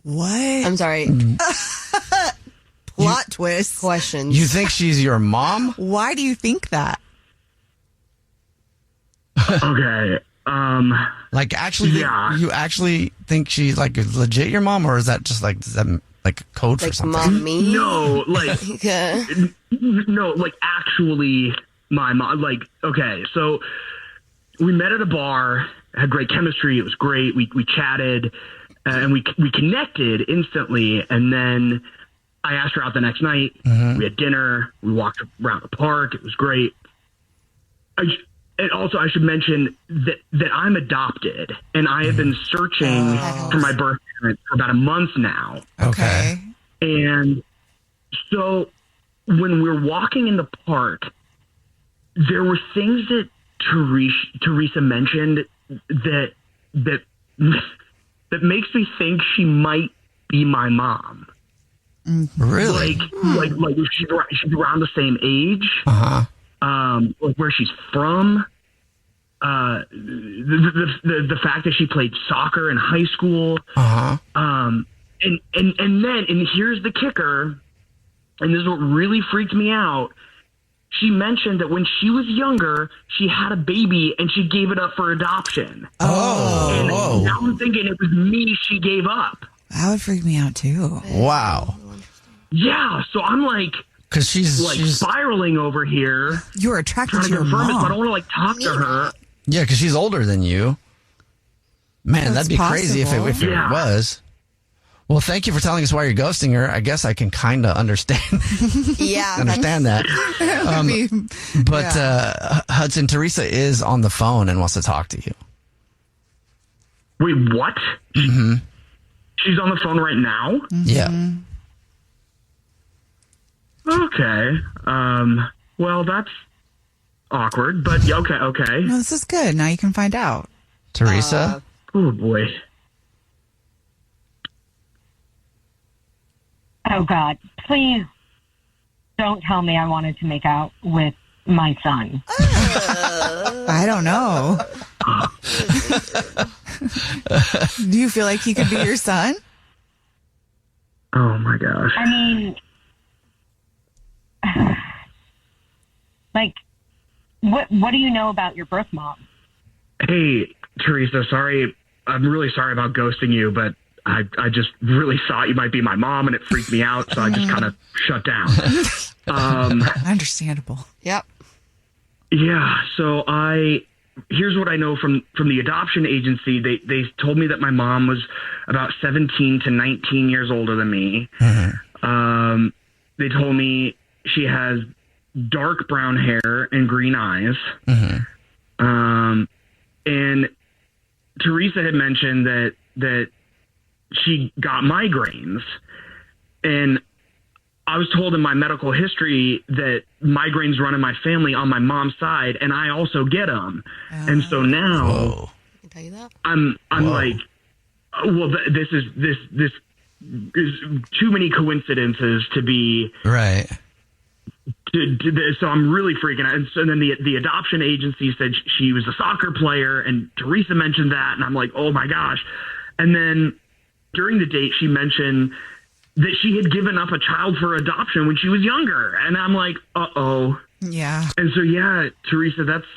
What? I'm sorry. Plot twist. Questions. You think she's your mom? Why do you think that? Okay. Like, actually, Yeah. you actually think she's like legit your mom, or is that just like, is that like code for Like something? mommy? No, like, Okay. no, like actually my mom. Like, okay, so we met at a bar, had great chemistry. It was great. We chatted, and we connected instantly. And then I asked her out the next night. We had dinner. We walked around the park. It was great. And also, I should mention that I'm adopted, and I have been searching for my birth parents for about a month now. Okay. And so when we're walking in the park, there were things that Teresa mentioned that makes me think she might be my mom. Really? Like she's around the same age. Where she's from. The fact that she played soccer in high school. And here's the kicker, and this is what really freaked me out. She mentioned that when she was younger, she had a baby and she gave it up for adoption. And now I'm thinking it was me she gave up. That would freak me out too. Wow. Yeah, so I'm like, because she's spiraling over here. You're attracted trying to to your confirm mom. it, but I don't want to talk to her. Yeah, because she's older than you. Man, That's that'd be crazy if it Yeah. was. Well, thank you for telling us why you're ghosting her. I guess I can kind of understand understand that. But Hudson, Teresa is on the phone and wants to talk to you. Wait, what? Mm-hmm. She's on the phone right now? Yeah. Okay. Well, that's awkward, but okay. No, this is good. Now you can find out. Teresa? Oh, boy. Oh, God. Please don't tell me I wanted to make out with my son. I don't know. Do you feel like he could be your son? Oh, my gosh. I mean, like, what do you know about your birth mom? Hey, Teresa, sorry. I'm really sorry about ghosting you, but I just really thought you might be my mom, and it freaked me out, so I just kind of shut down. Understandable. Yep. Yeah, so here's what I know from the adoption agency. They told me that my mom was about 17 to 19 years older than me. They told me she has dark brown hair and green eyes. And Teresa had mentioned that she got migraines, and I was told in my medical history that migraines run in my family on my mom's side, and I also get them. And so now I'm like, well, this is too many coincidences to be right. So I'm really freaking out. And so then the adoption agency said she was a soccer player, and Teresa mentioned that, and I'm like, oh my gosh. And then during the date, she mentioned that she had given up a child for adoption when she was younger. And I'm like, uh-oh. Yeah. And so, yeah, Teresa, that's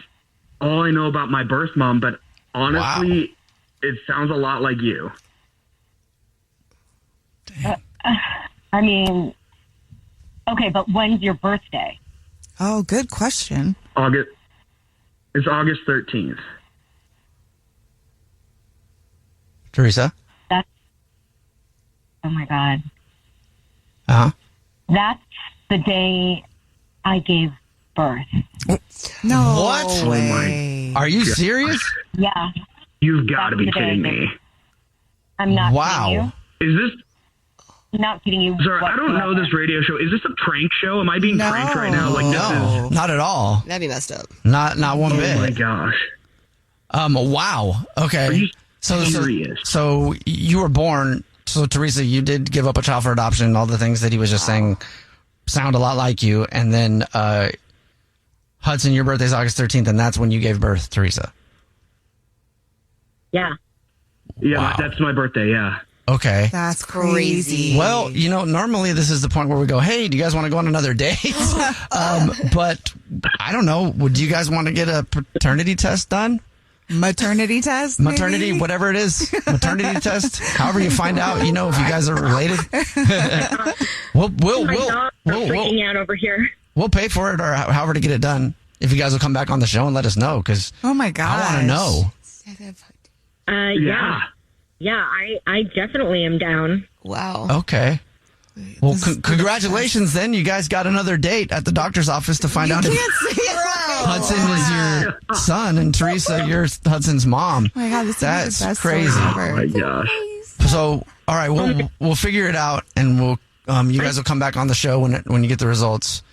all I know about my birth mom. But honestly, it sounds a lot like you. I mean, okay, but when's your birthday? Oh, good question. It's August 13th. Teresa? Oh, my God. Uh-huh. That's the day I gave birth. No What? way. Are you serious? Yeah. You've got to be That's the day kidding I gave me. birth. I'm not kidding you. Is this... I'm not kidding you. Sorry, I don't know this radio show. Is this a prank show? Am I being pranked right now? Like, No, not at all. That'd be messed up. Not one bit. Oh my gosh. Wow. Okay. Are you so serious? So you were born. So Teresa, you did give up a child for adoption. All the things that he was just saying sound a lot like you. And then Hudson, your birthday's August 13th, and that's when you gave birth, Teresa. Yeah. Yeah, Wow. that's my birthday, yeah. Okay. That's crazy. Well, normally this is the point where we go, hey, do you guys want to go on another date? But I don't know. Would you guys want to get a paternity test done? Maternity test? Maternity, maybe? whatever it is. Maternity test. However you find out, if you guys are related. We'll freaking out over here. We'll pay for it or however to get it done. If you guys will come back on the show and let us know, because oh my god, I want to know. Yeah, I definitely am down. Wow. Okay. Well, congratulations then. You guys got another date at the doctor's office to find out if Hudson is your son and Teresa, you're Hudson's mom. Oh my god, this That's is the best crazy. story ever. Oh my gosh. So, all right, we'll figure it out, and you guys will come back on the show when you get the results.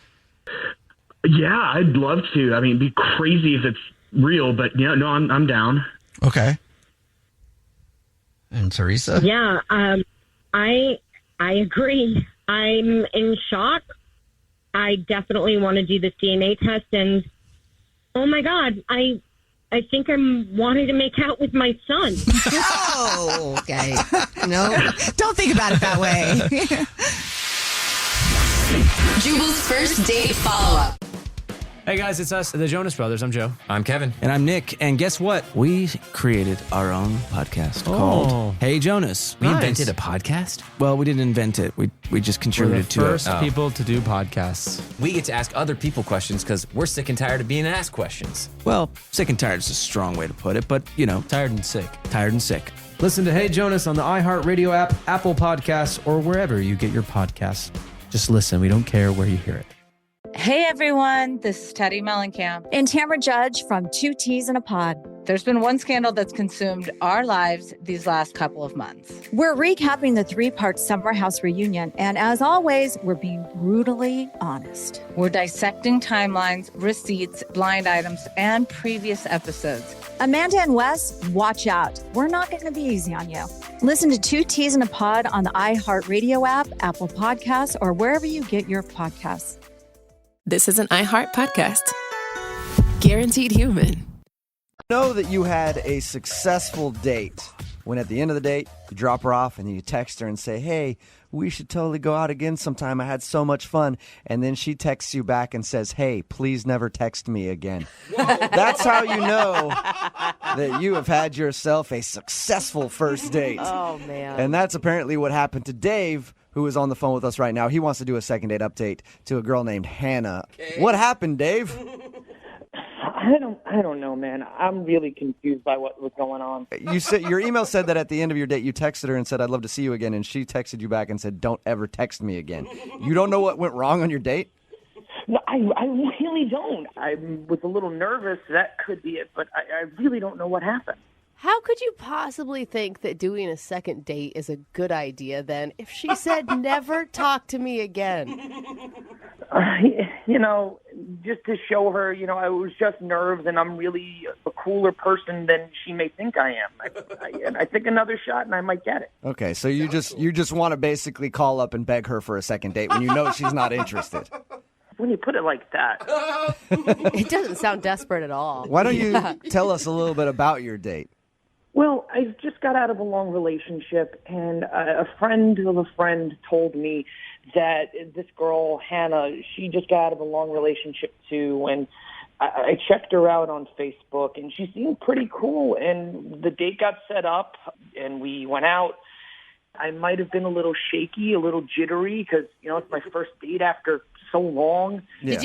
Yeah, I'd love to. I mean, it'd be crazy if it's real, but no, I'm down. Okay. And Teresa? Yeah, I agree. I'm in shock. I definitely want to do this DNA test, and oh my God, I think I'm wanting to make out with my son. Oh, okay. No, don't think about it that way. Jubal's first date follow-up. Hey guys, it's us, the Jonas Brothers. I'm Joe. I'm Kevin. And I'm Nick. And guess what? We created our own podcast called Hey Jonas. We invented a podcast? Well, we didn't invent it. We just contributed to it. We're the first people to do podcasts. We get to ask other people questions because we're sick and tired of being asked questions. Well, sick and tired is a strong way to put it, but Tired and sick. tired and sick. Listen to Hey Jonas on the iHeartRadio app, Apple Podcasts, or wherever you get your podcasts. Just listen. We don't care where you hear it. Hey everyone, this is Teddy Mellencamp and Tamara Judge from Two Teas in a Pod. There's been one scandal that's consumed our lives these last couple of months. We're recapping the 3-part Summer House reunion, and as always, we're being brutally honest. We're dissecting timelines, receipts, blind items, and previous episodes. Amanda and Wes, watch out. We're not going to be easy on you. Listen to Two Teas in a Pod on the iHeartRadio app, Apple Podcasts, or wherever you get your podcasts. This is an iHeart podcast. Guaranteed human. Know that you had a successful date when at the end of the date, you drop her off and you text her and say, hey, we should totally go out again sometime. I had so much fun. And then she texts you back and says, hey, please never text me again. That's how you know that you have had yourself a successful first date. Oh, man. And that's apparently what happened to Dave, who is on the phone with us right now. He wants to do a second date update to a girl named Hannah. Okay. What happened, Dave? I don't know, man. I'm really confused by what was going on. You said your email said that at the end of your date you texted her and said, I'd love to see you again, and she texted you back and said, don't ever text me again. You don't know what went wrong on your date? No, I really don't. I was a little nervous. That could be it, but I really don't know what happened. How could you possibly think that doing a second date is a good idea then if she said never talk to me again? Just to show her, I was just nerves and I'm really a cooler person than she may think I am. I think another shot and I might get it. Okay, so you just want to basically call up and beg her for a second date when you know she's not interested. When you put it like that. It doesn't sound desperate at all. Why don't you tell us a little bit about your date? Well, I just got out of a long relationship, and a friend of a friend told me that this girl, Hannah, she just got out of a long relationship too, and I checked her out on Facebook, and she seemed pretty cool, and the date got set up, and we went out. I might have been a little shaky, a little jittery, because, it's my first date after so long. Yeah.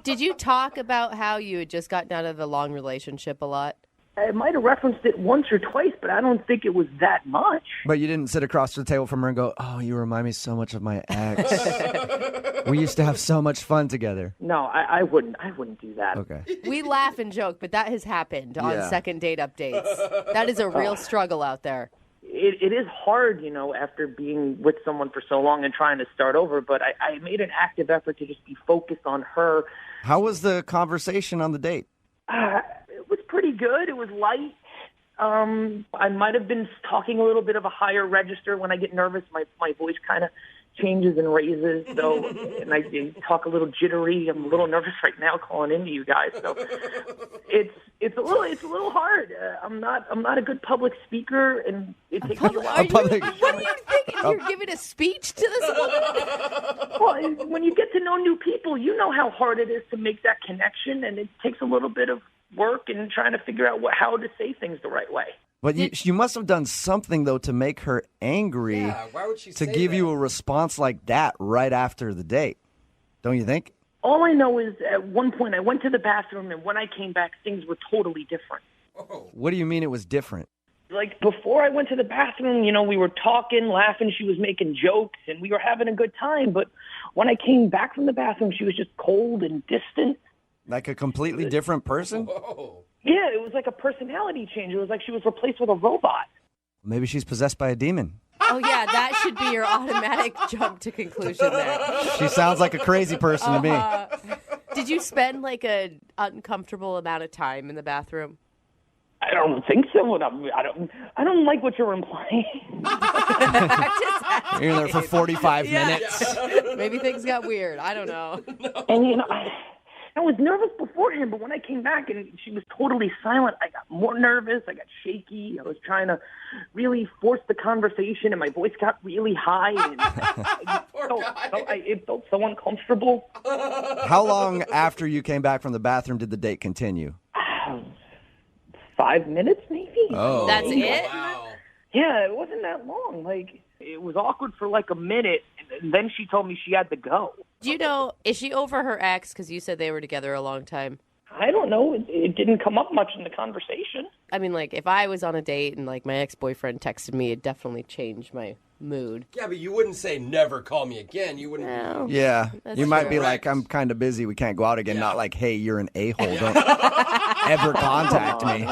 Did you talk about how you had just gotten out of a long relationship a lot? I might have referenced it once or twice, but I don't think it was that much. But you didn't sit across the table from her and go, "Oh, you remind me so much of my ex. We used to have so much fun together." No, I wouldn't. I wouldn't do that. Okay. We laugh and joke, but that has happened on second date updates. That is a real struggle out there. It is hard, after being with someone for so long and trying to start over, but I made an active effort to just be focused on her. How was the conversation on the date? It was pretty good. It was light. I might have been talking a little bit of a higher register. When I get nervous, my voice kind of changes and raises. So, and I talk a little jittery. I'm a little nervous right now calling into you guys. So, it's a little hard. I'm not a good public speaker, and it takes me a while. What are you thinking? You're giving a speech to this woman? Well, when you get to know new people, you know how hard it is to make that connection, and it takes a little bit of work and trying to figure out how to say things the right way. But you must have done something, though, to make her angry. Yeah, why would she to say give that? you a response like that right after the date? Don't you think? All I know is at one point I went to the bathroom, and when I came back, things were totally different. What do you mean it was different? Like, before I went to the bathroom, we were talking, laughing, she was making jokes, and we were having a good time. But when I came back from the bathroom, she was just cold and distant. Like a completely different person? Yeah, it was like a personality change. It was like she was replaced with a robot. Maybe she's possessed by a demon. Oh, yeah, that should be your automatic jump to conclusion there. She sounds like a crazy person to me. Did you spend like an uncomfortable amount of time in the bathroom? I don't think so. I don't like what you're implying. You're in there for 45 minutes. Maybe things got weird. I don't know. And, I was nervous beforehand, but when I came back and she was totally silent, I got more nervous. I got shaky. I was trying to really force the conversation, and my voice got really high. And it felt so uncomfortable. How long after you came back from the bathroom did the date continue? 5 minutes, maybe. Oh. That's it? Wow. Yeah, it wasn't that long. Like, it was awkward for like a minute, and then she told me she had to go. Do you know, is she over her ex? Because you said they were together a long time. I don't know. It didn't come up much in the conversation. I mean, like, if I was on a date and, like, my ex-boyfriend texted me, it'd definitely change my mood. Yeah, but you wouldn't say never call me again. You wouldn't. No. Yeah. That's You might true. be like, I'm kind of busy. We can't go out again. Not like, hey, you're an a-hole. Don't ever contact me.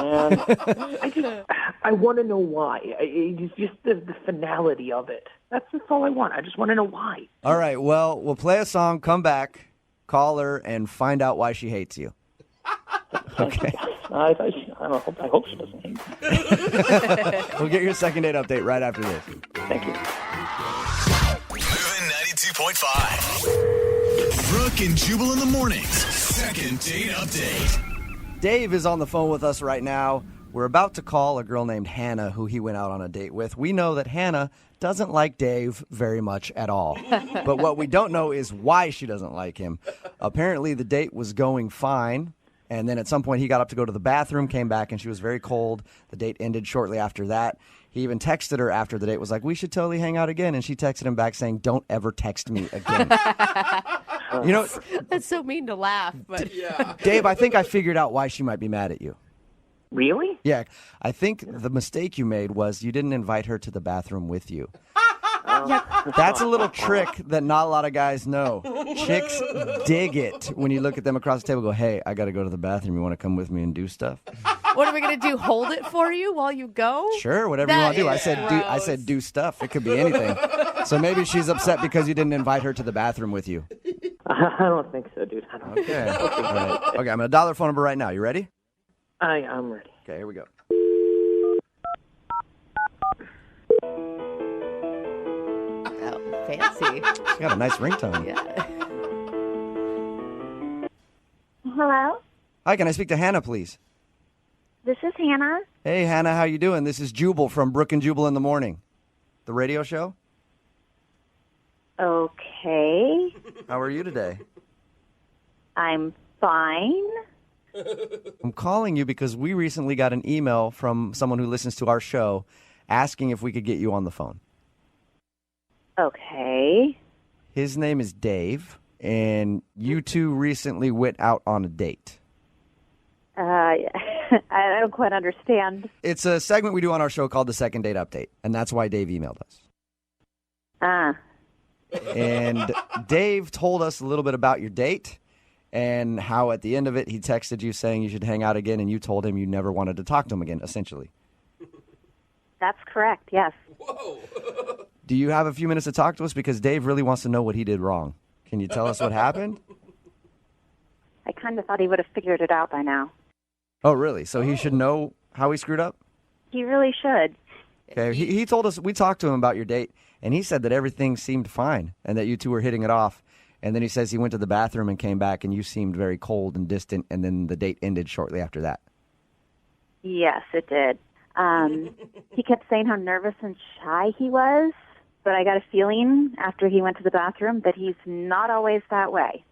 I want to know why. It's just the finality of it. That's all I want. I just want to know why. All right. Well, we'll play a song, come back, call her, and find out why she hates you. Okay. I hope she doesn't hate me. We'll get your second date update right after this. Thank you. Moving 92.5. Brooke and Jubal in the mornings. Second date update. Dave is on the phone with us right now. We're about to call a girl named Hannah who he went out on a date with. We know that Hannah doesn't like Dave very much at all. But what we don't know is why she doesn't like him. Apparently the date was going fine. And then at some point he got up to go to the bathroom, came back, and she was very cold. The date ended shortly after that. He even texted her after the date, was like, we should totally hang out again. And she texted him back saying, don't ever text me again. That's so mean to laugh. But Yeah. Dave, I think I figured out why she might be mad at you. Really? Yeah, I think the mistake you made was you didn't invite her to the bathroom with you. That's a little trick that not a lot of guys know. Chicks dig it when you look at them across the table and go, hey, I got to go to the bathroom. You want to come with me and do stuff? What are we going to do? Hold it for you while you go? Sure, whatever That you want to do. I is said do. I said do stuff. It could be anything. So maybe she's upset because you didn't invite her to the bathroom with you. I don't think so, dude. Okay. All right. Okay, I'm going to dial her phone number right now. You ready? I'm ready. Okay, here we go. Oh, fancy. She's got a nice ringtone. Yeah. Hello, Hi, can I speak to Hannah, please? this is Hannah. Hey, Hannah, how you doing? This is Jubal from Brooke and Jubal in the Morning, the radio show. Okay, How are you today? I'm fine. I'm calling you because we recently got an email from someone who listens to our show asking if we could get you on the phone. Okay. His name is Dave, and you two recently went out on a date. I don't quite understand. It's a segment we do on our show called the Second Date Update, and that's why Dave emailed us. And Dave told us a little bit about your date and how at the end of it he texted you saying you should hang out again, and you told him you never wanted to talk to him again, essentially. That's correct, yes. Do you have a few minutes to talk to us? Because Dave really wants to know what he did wrong. Can you tell us what happened? I kind of thought he would have figured it out by now. Oh, really? So he should know how he screwed up? He really should. Okay, he told us, we talked to him about your date, and he said that everything seemed fine and that you two were hitting it off. And then he says he went to the bathroom and came back, and you seemed very cold and distant, and then the date ended shortly after that. Yes, it did. He kept saying how nervous and shy he was, but I got a feeling after he went to the bathroom that he's not always that way.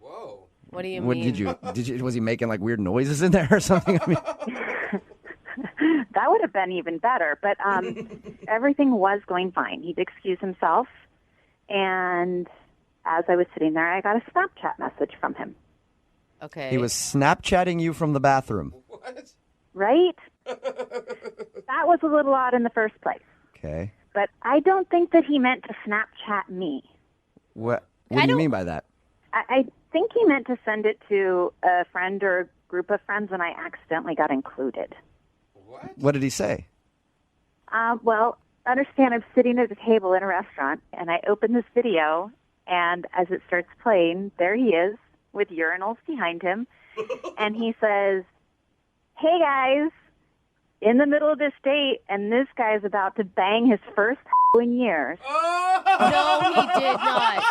What do you What mean? did you? Was he making like weird noises in there or something? I mean, That would have been even better, but everything was going fine. He'd excuse himself, and as I was sitting there, I got a Snapchat message from him. Okay. he was Snapchatting you from the bathroom. Right? That was a little odd in the first place, Okay. but I don't think that he meant to Snapchat me. What do you mean by that? I think he meant to send it to a friend or a group of friends, and I accidentally got included. What did he say? Well, understand I'm sitting at a table in a restaurant, and I open this video, and as it starts playing, there he is with urinals behind him, and he says, "Hey guys, in the middle of this date, and this guy's about to bang his first in years." No, he did not.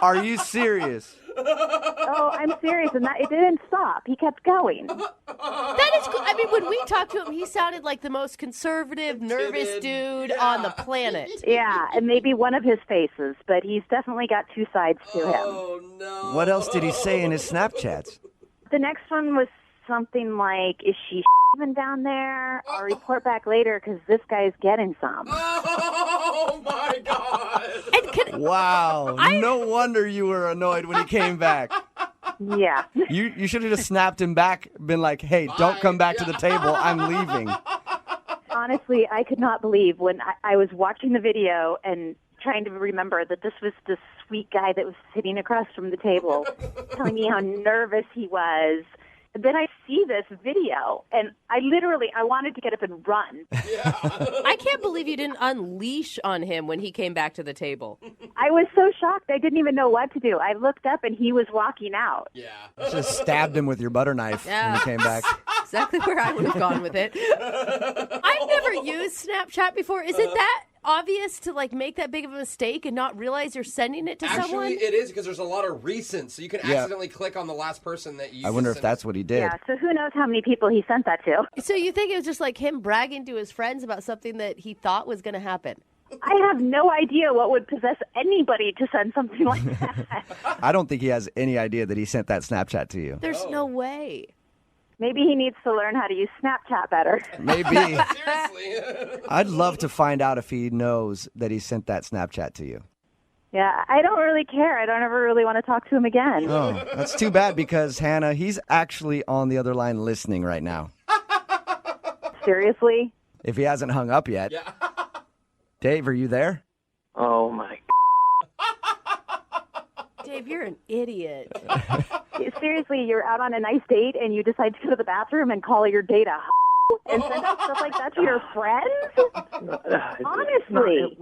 Are you serious? Oh, I'm serious, and it didn't stop. He kept going. That is cool. I mean, when we talked to him, he sounded like the most conservative, nervous dude on the planet. Yeah, and maybe one of his faces, but he's definitely got two sides to him. Oh, no. What else did he say in his Snapchats? The next one was something like, "Is she down there? I'll report back later because this guy's getting some." Oh, my God. Wow. No wonder you were annoyed when he came back. Yeah. You should have just snapped him back, been like, hey, don't come back to the table. I'm leaving. Honestly, I could not believe when I was watching the video and trying to remember that this was the sweet guy that was sitting across from the table telling me how nervous he was. And then I see this video, and I wanted to get up and run. I can't believe you didn't unleash on him when he came back to the table. I was so shocked. I didn't even know what to do. I looked up, and he was walking out. You just stabbed him with your butter knife when he came back. Exactly where I would have gone with it. I've never used Snapchat before. Is it that obvious to like make that big of a mistake and not realize you're sending it to someone? Actually, it is because there's a lot of recent, so you can Yeah. accidentally click on the last person that you. I wonder if that's what he did. Yeah, so who knows how many people he sent that to. So you think it was just like him bragging to his friends about something that he thought was going to happen? I have no idea what would possess anybody to send something like that. I don't think he has any idea that he sent that Snapchat to you. There's no way. Maybe he needs to learn how to use Snapchat better. Maybe. Seriously. I'd love to find out if he knows that he sent that Snapchat to you. Yeah, I don't really care. I don't ever really want to talk to him again. Oh, that's too bad because, Hannah, he's actually on the other line listening right now. Seriously? If he hasn't hung up yet. Dave, are you there? Oh, my Dave, you're an idiot. Seriously, you're out on a nice date and you decide to go to the bathroom and call your date a and send out stuff like that to your friends? Honestly.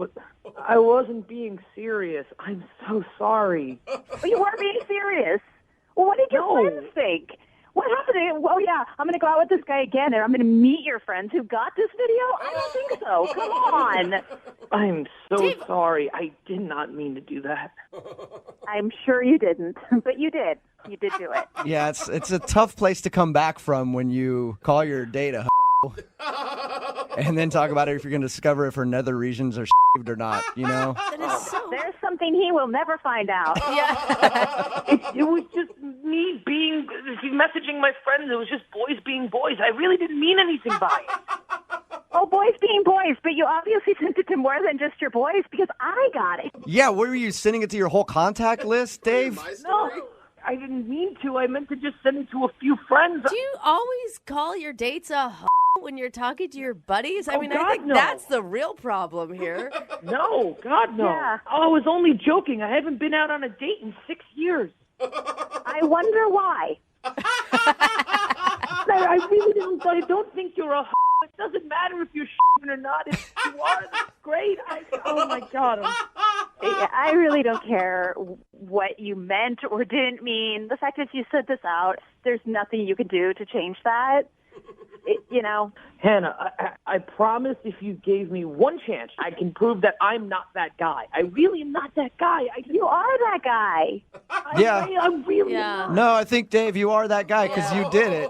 I wasn't being serious. I'm so sorry. But you weren't being serious. Well, what did your friends think? What happened? Oh, yeah, I'm going to go out with this guy again, and I'm going to meet your friends who got this video? I don't think so. Come on. I'm so sorry. I did not mean to do that. I'm sure you didn't, but you did. You did do it. Yeah, it's a tough place to come back from when you call your date a and then talk about it if you're going to discover if her nether regions are or not, you know? There's something he will never find out. It was just me messaging my friends. It was just boys being boys. I really didn't mean anything by it. Oh, boys being boys, but you obviously sent it to more than just your boys because I got it. Yeah, were you sending it to your whole contact list, Dave? No, I didn't mean to. I meant to just send it to a few friends. Do you always call your dates a when you're talking to your buddies? I mean, God, I think no. that's the real problem here. No, God, no. Yeah. Oh, I was only joking. I haven't been out on a date in 6 years. I wonder why. I really don't. I don't think you're a. It doesn't matter if you're or not. If you are, that's great. Oh my God. I really don't care what you meant or didn't mean. The fact that you sent this out, there's nothing you can do to change that. You know. Hannah, I promise if you gave me one chance, I can prove that I'm not that guy. I really am not that guy. You are that guy. I really am. No, I think, Dave, you are that guy because you did it.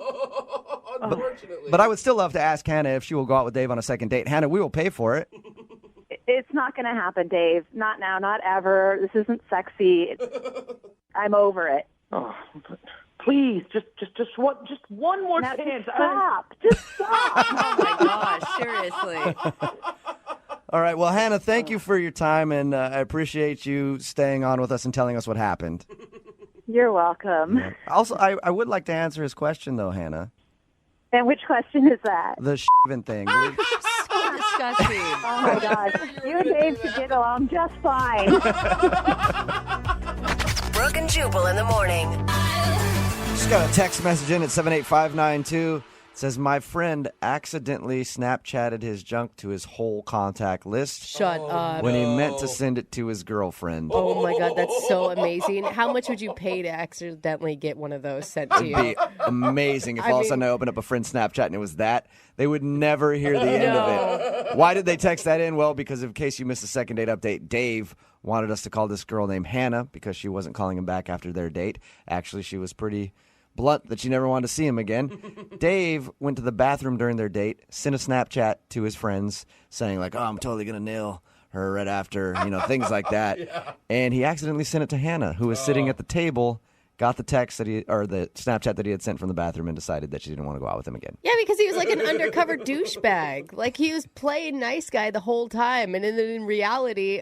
But I would still love to ask Hannah if she will go out with Dave on a second date. Hannah, we will pay for it. It's not going to happen, Dave. Not now, not ever. This isn't sexy. I'm over it. Oh, please, just one more now, chance. Just stop. Oh my gosh, seriously. All right, well, Hannah, thank you for your time, and I appreciate you staying on with us and telling us what happened. You're welcome. Yeah. Also, I would like to answer his question, though, Hannah. And which question is that? The thing. So disgusting. Oh my gosh. You and Dave should get along just fine. Brooke and Jubal in the morning. Just got a text message in at 78592. It says, my friend accidentally Snapchatted his junk to his whole contact list. Shut up. When he meant to send it to his girlfriend. Oh my God, that's so amazing. How much would you pay to accidentally get one of those sent to you? It'd be amazing if all of a sudden I opened up a friend's Snapchat and it was that. They would never hear the end of it. Why did they text that in? Well, because in case you missed the second date update, Dave wanted us to call this girl named Hannah because she wasn't calling him back after their date. Actually, she was pretty blunt that she never wanted to see him again. Dave went to the bathroom during their date, sent a Snapchat to his friends saying like, oh, I'm totally going to nail her right after, things like that. Yeah. And he accidentally sent it to Hannah, who was sitting at the table, got the text or the Snapchat that he had sent from the bathroom and decided that she didn't want to go out with him again. Yeah, because he was like an undercover douchebag. Like he was playing nice guy the whole time. And then in reality,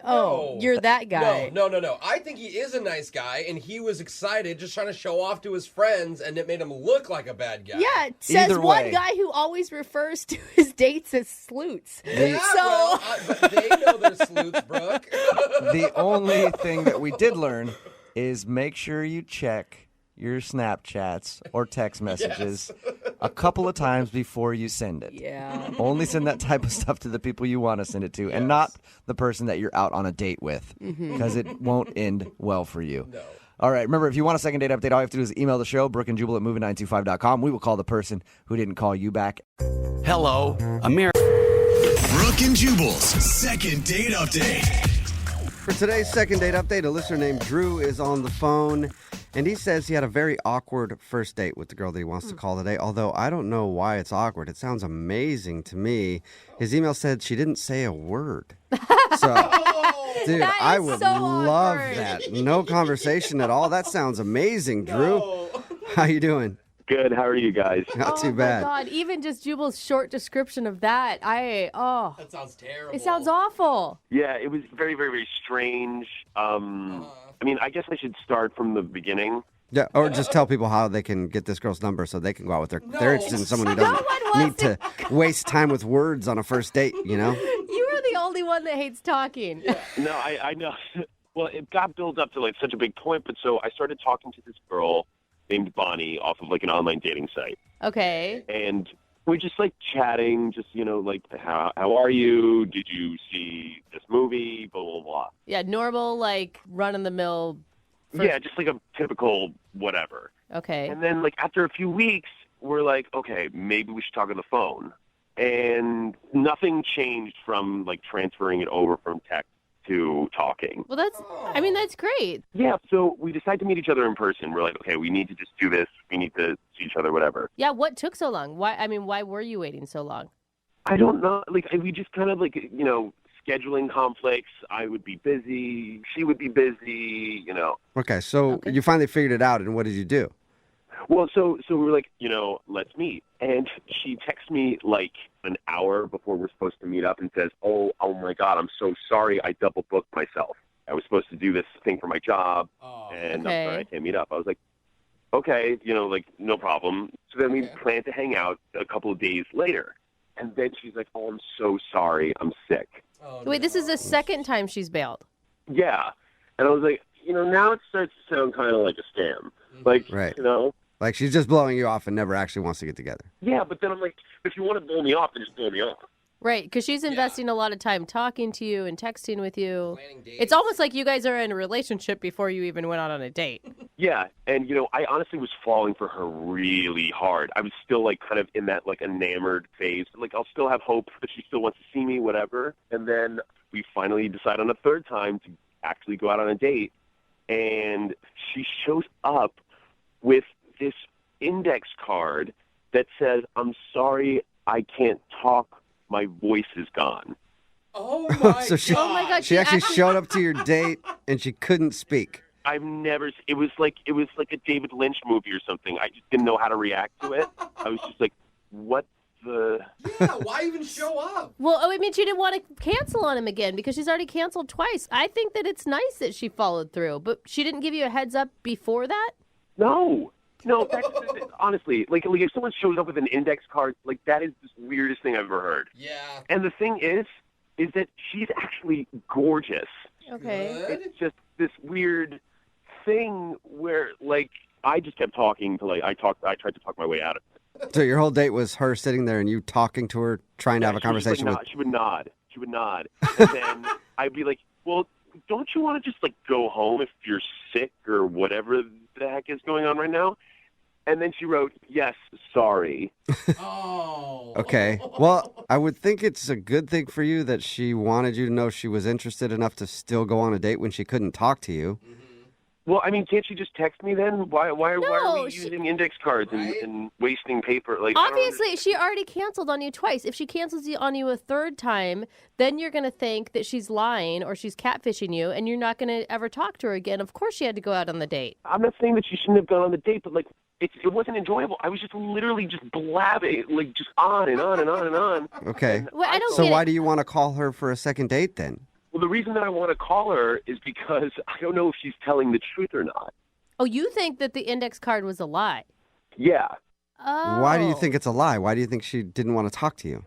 you're that guy. No. I think he is a nice guy and he was excited just trying to show off to his friends and it made him look like a bad guy. Yeah, it says one guy who always refers to his dates as sleuths. But they know they're sleuths, Brooke. The only thing that we did learn is make sure you check your Snapchats or text messages a couple of times before you send it. Yeah. Only send that type of stuff to the people you want to send it to and not the person that you're out on a date with because it won't end well for you. No. All right, remember, if you want a second date update, all you have to do is email the show, Brooke and Jubal at movie925.com. We will call the person who didn't call you back. Hello, America. Brooke and Jubal's second date update. For today's second date update, a listener named Drew is on the phone, and he says he had a very awkward first date with the girl that he wants to call today, although I don't know why it's awkward. It sounds amazing to me. His email said she didn't say a word. So, dude, I would love that. No conversation at all. That sounds amazing, Drew. How you doing? Good. How are you guys? Not too bad. Oh my God, even just Jubal's short description of that, that sounds terrible. It sounds awful. Yeah, it was very, very, very strange. I mean, I guess I should start from the beginning. Yeah, or just tell people how they can get this girl's number so they can go out with her. They're interested in someone who doesn't need to waste time with words on a first date, You are the only one that hates talking. No, I know. Well, it got built up to like such a big point, but so I started talking to this girl, named Bonnie off of like an online dating site. Okay. And we're just like chatting, just, like, how are you? Did you see this movie? Blah, blah, blah. Yeah, normal, like, run-of-the-mill. Yeah, just like a typical whatever. Okay. And then, like, after a few weeks, we're like, okay, maybe we should talk on the phone. And nothing changed from, like, transferring it over from text to talking. Well, that's great. Yeah, so we decide to meet each other in person. We're like, okay, we need to just do this. We need to see each other, whatever. Yeah, what took so long? Why were you waiting so long? I don't know. Like, we just kind of, like, scheduling conflicts. I would be busy. She would be busy, Okay, so you finally figured it out, and what did you do? Well, so we were like, let's meet. And she texts me like an hour before we're supposed to meet up and says, oh my God, I'm so sorry. I double booked myself. I was supposed to do this thing for my job, and I'm sorry I can't meet up. I was like, okay, like, no problem. So then we planned to hang out a couple of days later. And then she's like, oh, I'm so sorry. I'm sick. Wait, this is the second time she's bailed. Yeah. And I was like, now it starts to sound kind of like a scam. Like, Right. Like she's just blowing you off and never actually wants to get together. Yeah, but then I'm like, if you want to blow me off, then just blow me off. Right, because she's investing a lot of time talking to you and texting with you. It's almost like you guys are in a relationship before you even went out on a date. Yeah, and, I honestly was falling for her really hard. I was still, like, kind of in that, like, enamored phase. Like, I'll still have hope that she still wants to see me, whatever. And then we finally decide on a third time to actually go out on a date. And she shows up with this index card that says, I'm sorry, I can't talk. My voice is gone. Oh, my So she, Oh my God, she actually showed up to your date and she couldn't speak. I've never. It was like a David Lynch movie or something. I just didn't know how to react to it. I was just like, what the? Yeah, why even show up? Well, I mean, she didn't want to cancel on him again because she's already canceled twice. I think that it's nice that she followed through, but she didn't give you a heads up before that? No, that's, honestly, like if someone shows up with an index card, like that is the weirdest thing I've ever heard. Yeah. And the thing is that she's actually gorgeous. Okay. It's just this weird thing where, like, I just kept talking to, like, I tried to talk my way out of it. So your whole date was her sitting there and you talking to her, trying to have a conversation with. She would nod. And then I'd be like, well, don't you want to just, like, go home if you're sick or whatever the heck is going on right now? And then she wrote, yes, sorry. Oh. Okay. Well, I would think it's a good thing for you that she wanted you to know she was interested enough to still go on a date when she couldn't talk to you. Well, I mean, can't she just text me then? Why are we using index cards and wasting paper? Like, obviously, she already canceled on you twice. If she cancels on you a third time, then you're going to think that she's lying or she's catfishing you, and you're not going to ever talk to her again. Of course she had to go out on the date. I'm not saying that she shouldn't have gone on the date, but, like, it wasn't enjoyable. I was just literally just blabbing, like, just on and on and on and on. Okay. Well, I don't so get why it. do you want to call her for a second date then? Well, the reason that I want to call her is because I don't know if she's telling the truth or not. Oh, you think that the index card was a lie? Yeah. Oh. Why do you think it's a lie? Why do you think she didn't want to talk to you?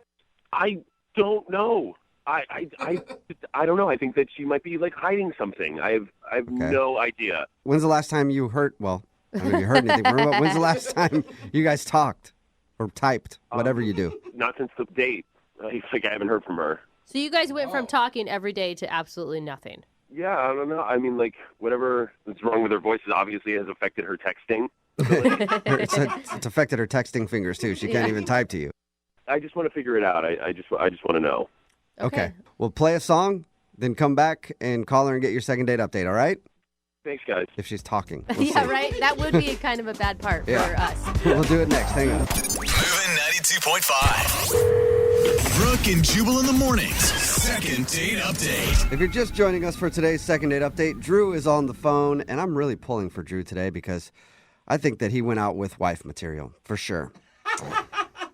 I don't know. I don't know. I think that she might be, like, hiding something. I have no idea. When's the last time you heard? Well, I don't know if you heard anything. But when's the last time you guys talked or typed? Whatever you do. Not since the date. I haven't heard from her. So you guys went from talking every day to absolutely nothing. Yeah, I don't know. I mean, like, whatever is wrong with her voice obviously has affected her texting. It's affected her texting fingers too. She can't even type to you. I just want to figure it out. I just want to know. Okay. Well, play a song, then come back and call her and get your second date update, all right? Thanks, guys. If she's talking. We'll Yeah, see. right? That would be kind of a bad part for us. We'll do it next. Hang on. Moving 92.5. Brooke and Jubal in the mornings. Second date update. If you're just joining us for today's second date update, Drew is on the phone, and I'm really pulling for Drew today because I think that he went out with wife material, for sure.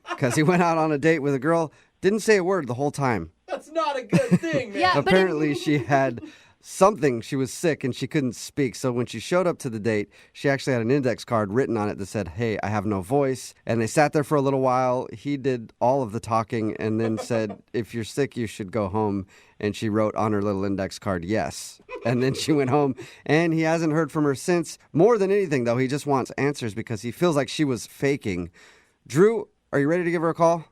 Because he went out on a date with a girl, didn't say a word the whole time. That's not a good thing, man. Yeah, Apparently, she had something. She was sick and she couldn't speak. So when she showed up to the date, she actually had an index card written on it that said, "Hey, I have no voice." And they sat there for a little while. He did all of the talking and then said, "If you're sick, you should go home." And she wrote on her little index card, "Yes." And then she went home, and he hasn't heard from her since. More than anything, though, he just wants answers because he feels like she was faking. Drew, are you ready to give her a call?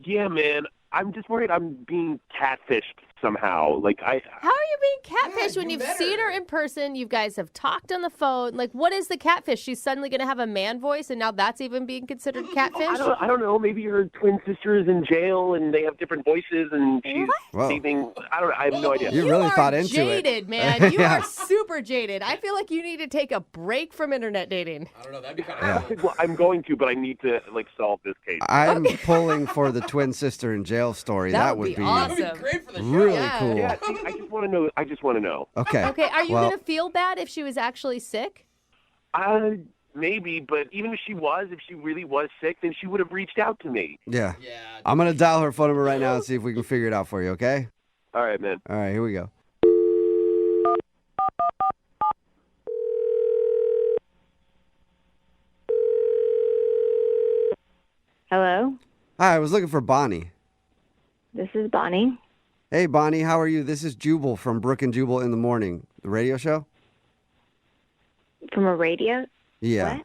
Yeah, man. I'm just worried I'm being catfished somehow. How are you being catfished when you've seen her in person? You guys have talked on the phone. Like, what is the catfish? She's suddenly going to have a man voice, and now that's even being considered catfish? I don't know. Maybe her twin sister is in jail, and they have different voices, and she's saving. I have no idea. You really thought into jaded, man. You are super jaded. I feel like you need to take a break from internet dating. I don't know. That'd be kind of cool. Well, I'm going to, but I need to solve this case. I'm pulling for the twin sister in jail story. That would be awesome. That would be great for the show. Really cool. Yeah, I just want to know. Okay. Okay, are you going to feel bad if she was actually sick? Maybe, but even if she really was sick, then she would have reached out to me. Yeah. I'm going to dial her phone number right now and see if we can figure it out for you, okay? All right, man. All right, here we go. Hello? Hi, I was looking for Bonnie. This is Bonnie. Hey, Bonnie, how are you? This is Jubal from Brooke and Jubal in the Morning, the radio show. From a radio? Yeah.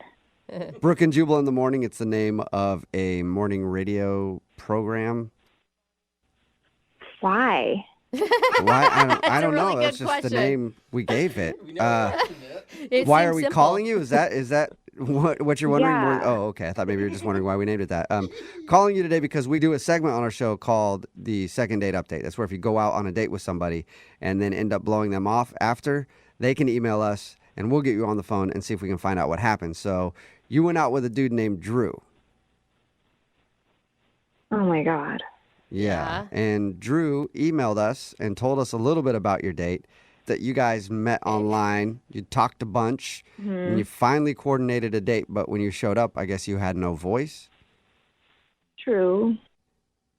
What? Brooke and Jubal in the Morning, it's the name of a morning radio program. Why? Why? I don't really know. That's good just the question. name we gave it. It Why seems are we simple. calling you? Is that what you're wondering? Yeah. Oh, okay. I thought maybe you were just wondering why we named it that. Calling you today because we do a segment on our show called the Second Date Update. That's where if you go out on a date with somebody and then end up blowing them off after, they can email us and we'll get you on the phone and see if we can find out what happened. So you went out with a dude named Drew. Oh, my God. Yeah. And Drew emailed us and told us a little bit about your date, that you guys met online, you talked a bunch, and you finally coordinated a date, but when you showed up, I guess you had no voice. True.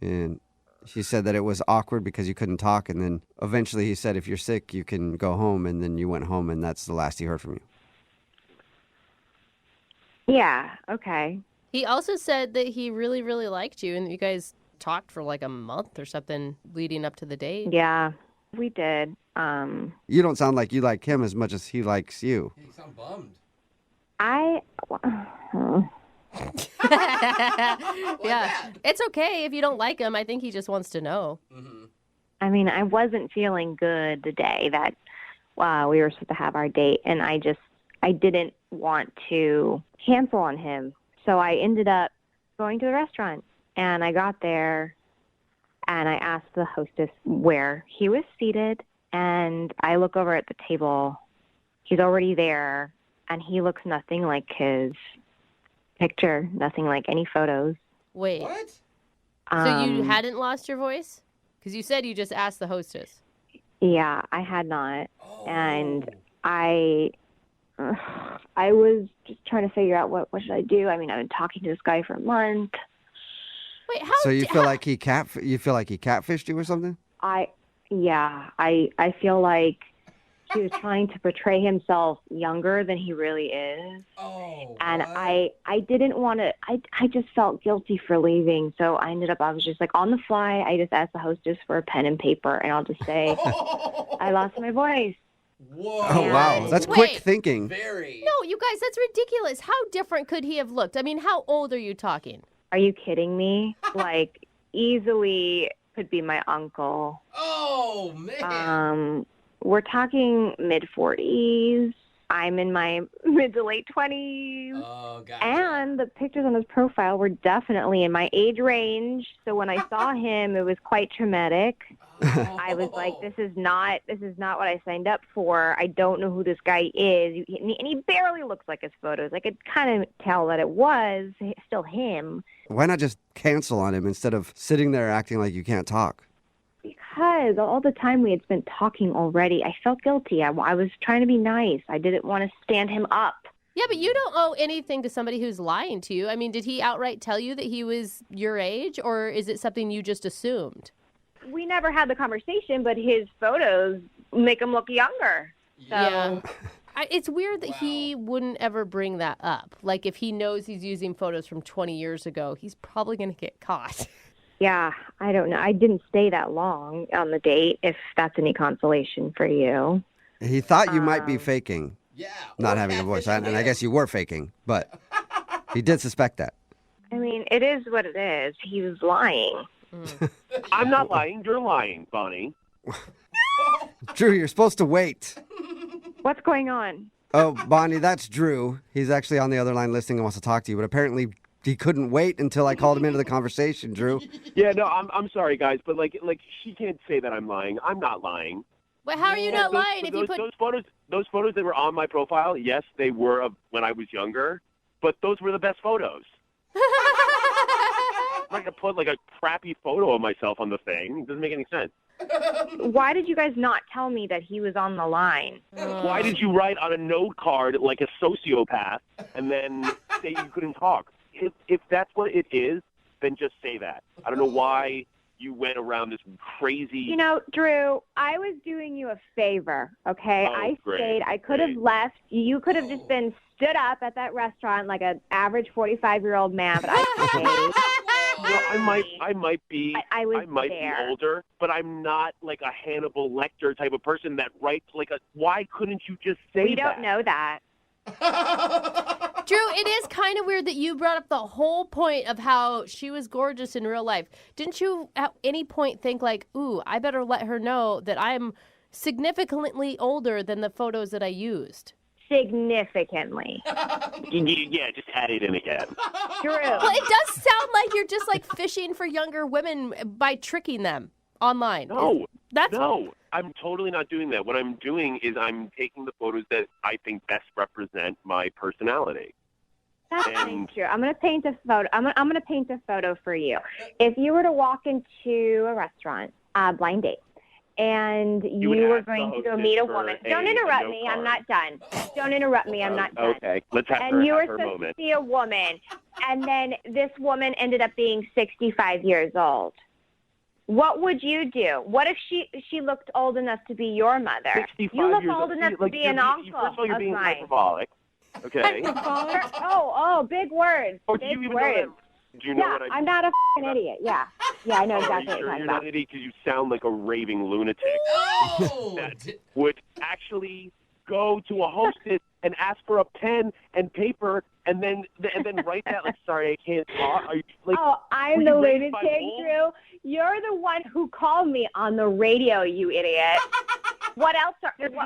And she said that it was awkward because you couldn't talk, and then eventually he said, if you're sick, you can go home, and then you went home, and that's the last he heard from you. Yeah, okay. He also said that he really, really liked you, and you guys talked for like a month or something leading up to the date. Yeah, we did. You don't sound like you like him as much as he likes you. You sound bummed. Yeah, it's okay if you don't like him. I think he just wants to know. I mean, I wasn't feeling good the day that we were supposed to have our date, and I didn't want to cancel on him. So I ended up going to the restaurant, and I got there, and I asked the hostess where he was seated, and I look over at the table. He's already there, and he looks nothing like his picture, nothing like any photos. Wait. What? So you hadn't lost your voice? Because you said you just asked the hostess. Yeah, I had not. And I was just trying to figure out what should I do. I mean, I've been talking to this guy for a month. Wait, how? So you feel like he catfished you or something? I feel like he was trying to portray himself younger than he really is. Oh. And I didn't want to, I just felt guilty for leaving. So I was just like on the fly. I just asked the hostess for a pen and paper, and I'll just say, I lost my voice. Whoa. Oh, wow. That's quick thinking. Very. No, you guys, that's ridiculous. How different could he have looked? I mean, how old are you talking? Are you kidding me? Like, easily could be my uncle. Oh, man. We're talking mid-40s. I'm in my mid to late 20s. Oh, gotcha. And the pictures on his profile were definitely in my age range. So when I saw him, it was quite traumatic. I was like, this is not what I signed up for. I don't know who this guy is. And he barely looks like his photos. I could kind of tell that it was still him. Why not just cancel on him instead of sitting there acting like you can't talk? Because all the time we had spent talking already, I felt guilty. I was trying to be nice. I didn't want to stand him up. Yeah, but you don't owe anything to somebody who's lying to you. I mean, did he outright tell you that he was your age, or is it something you just assumed? We never had the conversation, but his photos make him look younger. So. Yeah. It's weird that he wouldn't ever bring that up. Like, if he knows he's using photos from 20 years ago, he's probably going to get caught. Yeah, I don't know. I didn't stay that long on the date, if that's any consolation for you. He thought you might be faking. Not having a voice. And I guess you were faking, but he did suspect that. I mean, it is what it is. He was lying. I'm not lying. You're lying, Bonnie. Drew, you're supposed to wait. What's going on? Oh, Bonnie, that's Drew. He's actually on the other line listening and wants to talk to you, but apparently he couldn't wait until I called him into the conversation, Drew. Yeah, no, I'm sorry, guys, but like she can't say that I'm lying. I'm not lying. But how are you not lying if you put those photos that were on my profile? Yes, they were of when I was younger, but those were the best photos. I'm not gonna put like a crappy photo of myself on the thing. It doesn't make any sense. Why did you guys not tell me that he was on the line? Why did you write on a note card like a sociopath and then say you couldn't talk? If that's what it is, then just say that. I don't know why you went around this crazy... You know, Drew, I was doing you a favor, okay? Oh, I great, stayed. I could have left. You could have just been stood up at that restaurant like an average 45-year-old man, but I stayed. Well, I might be there. older, but I'm not like a Hannibal Lecter type of person that writes like a. Why couldn't you just say that? We don't know that. Drew, it is kind of weird that you brought up the whole point of how she was gorgeous in real life. Didn't you at any point think like, ooh, I better let her know that I'm significantly older than the photos that I used? Significantly. Yeah, just add it in again. Drew. Well, it does sound like you're just like fishing for younger women by tricking them online. No, I'm totally not doing that. What I'm doing is I'm taking the photos that I think best represent my personality. That's not true. I'm going to paint a photo. I'm going to paint a photo for you. If you were to walk into a restaurant, blind date, and you were going to go meet a woman. Don't interrupt me. I'm not done. Don't interrupt me. I'm not done. Okay, let's have and you were her supposed moment. to see a woman, and then this woman ended up being 65 years old. What would you do? What if she looked old enough to be your mother? 65 You look years old enough to be an First uncle of all, you're of being mine. hyperbolic. Okay. Oh, big words. Oh, do you Big even words. know that? Do you know Yeah, what I'm not a f***ing idiot. Yeah, I know Are exactly you what sure you're you're talking not about. an idiot? Because you sound like a raving lunatic that would actually go to a hostess and ask for a pen and paper and then write that like, sorry, I can't talk. Are you, like, I'm were the you raised by lunatic, wolves? Drew. You're the one who called me on the radio, you idiot. What else?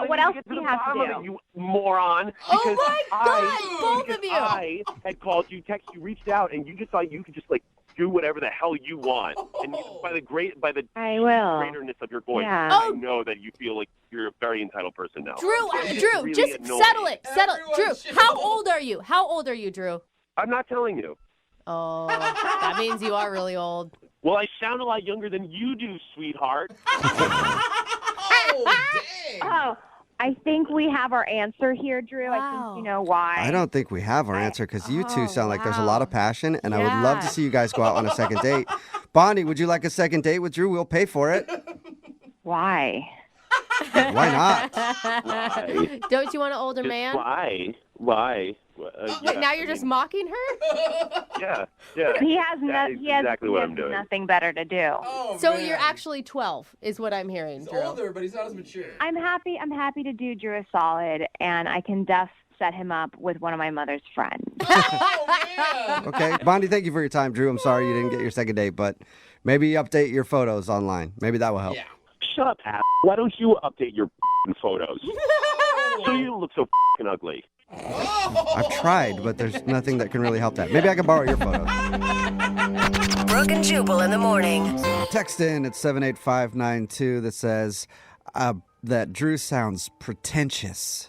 What else do you have to do? You moron. Oh Because my God, both of you. I had called you, texted you, reached out, and you just thought you could just like do whatever the hell you want. And you, by the I will. greaterness of your voice, Yeah. I know that you feel like you're a very entitled person now. Drew, It's Drew, really just annoying. settle it. Drew, how old are you? How old are you, Drew? I'm not telling you. Oh, that means you are really old. Well, I sound a lot younger than you do, sweetheart. Oh, I think we have our answer here, Drew. I think you know why. I don't think we have our answer because you two sound like there's a lot of passion, and I would love to see you guys go out on a second date. Bonnie, would you like a second date with Drew? We'll pay for it. Why? Why not? Why? Don't you want an older man? Why? Wait, now you're just mocking her? Yeah. He has exactly what I'm doing. nothing better to do. So you're actually 12, is what I'm hearing, He's Drew. older, but he's not as mature. I'm happy to do Drew a solid, and I can set him up with one of my mother's friends. Okay. Bonnie, thank you for your time. Drew, I'm sorry you didn't get your second date, but maybe update your photos online. Maybe that will help. Yeah. Shut up, ass. Why don't you update your photos so you don't look so ugly? I've tried, but there's nothing that can really help that. Maybe I can borrow your photos. Brooke and Jubal in the morning. Text in at 78592 that says that Drew sounds pretentious.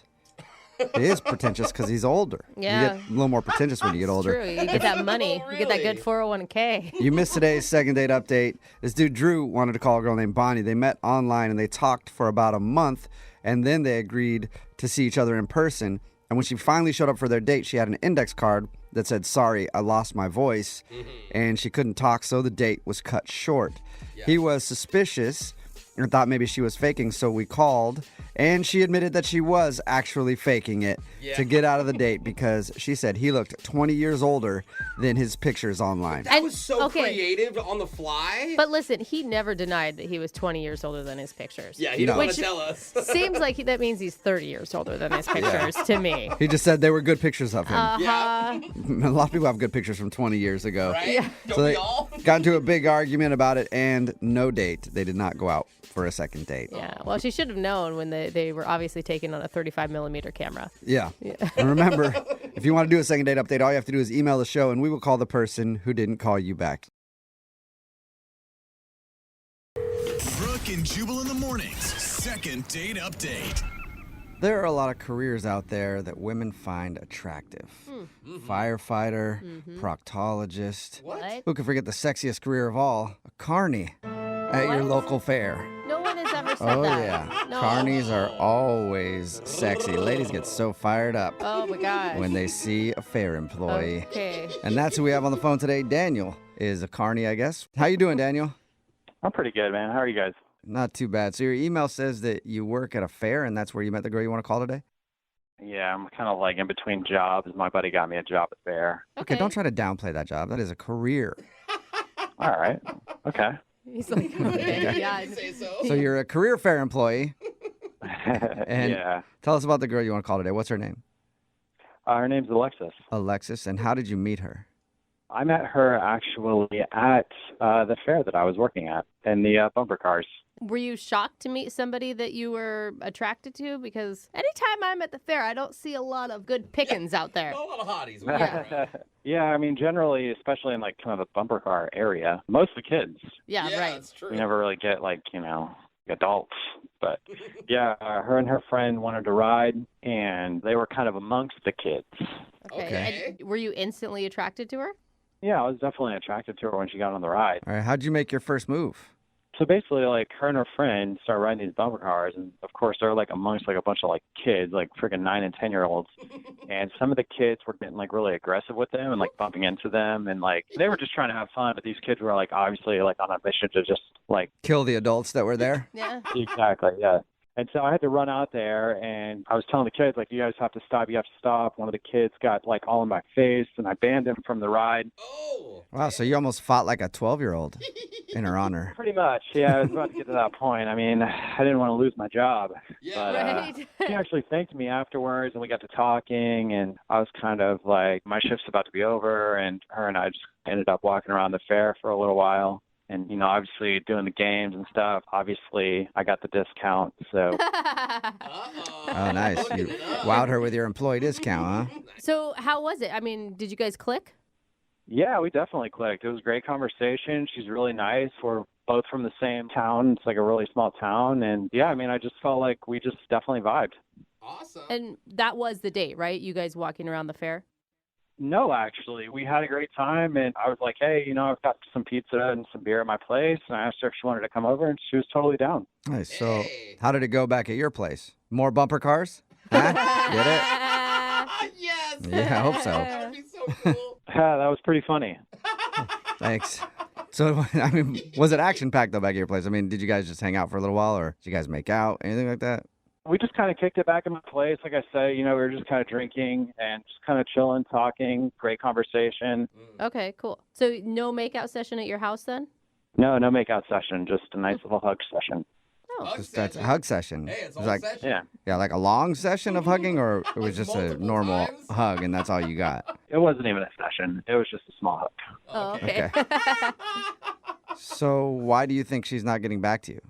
He is pretentious because he's older. Yeah. You get a little more pretentious when you get older. True, you get that money. You get that good 401k. You missed today's second date update. This dude, Drew, wanted to call a girl named Bonnie. They met online and they talked for about a month, and then they agreed to see each other in person. And when she finally showed up for their date, she had an index card that said, "Sorry, I lost my voice." And she couldn't talk, so the date was cut short. He was suspicious and thought maybe she was faking, so we called, and she admitted that she was actually faking it to get out of the date because she said he looked 20 years older than his pictures online. That was so creative on the fly. But listen, he never denied that he was 20 years older than his pictures. Yeah, he didn't want to tell us. Seems like that means he's 30 years older than his pictures to me. He just said they were good pictures of him. Uh-huh. A lot of people have good pictures from 20 years ago. Right? Yeah. So they got into a big argument about it and no date. They did not go out for a second date. Yeah, well, she should have known when they were obviously taken on a 35mm camera. Yeah. And remember, if you want to do a second date update, all you have to do is email the show and we will call the person who didn't call you back. Brooke and Jubal in the mornings. Second date update. There are a lot of careers out there that women find attractive. Firefighter, proctologist. What? Who can forget the sexiest career of all? A carny at your local fair. No one has ever said Oh, that. yeah. No. Carnies are always sexy. Ladies get so fired up Oh, my gosh. when they see a fair employee. Okay. And that's who we have on the phone today. Daniel is a carny, I guess. How you doing, Daniel? I'm pretty good, man. How are you guys? Not too bad. So your email says that you work at a fair, and that's where you met the girl you want to call today? Yeah, I'm kind of like in between jobs. My buddy got me a job at fair. Okay, don't try to downplay that job. That is a career. All right. Okay. He's like, okay, yeah. So you're a career fair employee. And Yeah. tell us about the girl you want to call today. What's her name? Her name's Alexis. Alexis. And how did you meet her? I met her actually at the fair that I was working at in the bumper cars. Were you shocked to meet somebody that you were attracted to? Because anytime I'm at the fair, I don't see a lot of good pickings out there. A lot of hotties. Yeah, I mean, generally, especially in like kind of the bumper car area, most of the kids. Yeah, right. That's true. We never really get like, adults. But yeah, her and her friend wanted to ride, and they were kind of amongst the kids. Okay. And were you instantly attracted to her? Yeah, I was definitely attracted to her when she got on the ride. All right, how'd you make your first move? So basically, like, her and her friend started riding these bumper cars, and of course, they're like amongst like a bunch of like kids, like freaking 9 and 10-year-olds. And some of the kids were getting like really aggressive with them and like bumping into them, and like they were just trying to have fun. But these kids were like obviously like on a mission to just like kill the adults that were there. Yeah. Exactly. Yeah. And so I had to run out there, and I was telling the kids, like, you guys have to stop. You have to stop. One of the kids got, like, all in my face, and I banned him from the ride. Wow, so you almost fought like a 12-year-old in her honor. Pretty much. Yeah, I was about to get to that point. I mean, I didn't want to lose my job. Right. He actually thanked me afterwards, and we got to talking, and I was kind of like, my shift's about to be over, and her and I just ended up walking around the fair for a little while. And, obviously doing the games and stuff, obviously I got the discount, so. Oh, nice. You wowed her with your employee discount, huh? So how was it? I mean, did you guys click? Yeah, we definitely clicked. It was a great conversation. She's really nice. We're both from the same town. It's like a really small town. And, yeah, I mean, I just felt like we just definitely vibed. Awesome. And that was the date, right? You guys walking around the fair? No, actually. We had a great time, and I was like, hey, I've got some pizza and some beer at my place. And I asked her if she wanted to come over, and she was totally down. Nice. So how did it go back at your place? More bumper cars? Huh? Get it? Yes. Yeah, I hope so. That would be so cool. Yeah, that was pretty funny. Thanks. So, I mean, was it action-packed, though, back at your place? I mean, did you guys just hang out for a little while, or did you guys make out, anything like that? We just kind of kicked it back in my place. Like I said, we were just kind of drinking and just kind of chilling, talking, great conversation. Okay, cool. So no makeout session at your house then? No makeout session, just a nice little hug session. Oh. That's a hug session. Hey, it's It all was session. Yeah. Yeah, like a long session of hugging, or it was just a normal hug, and that's all you got? It wasn't even a session. It was just a small hug. Oh, okay. So why do you think she's not getting back to you?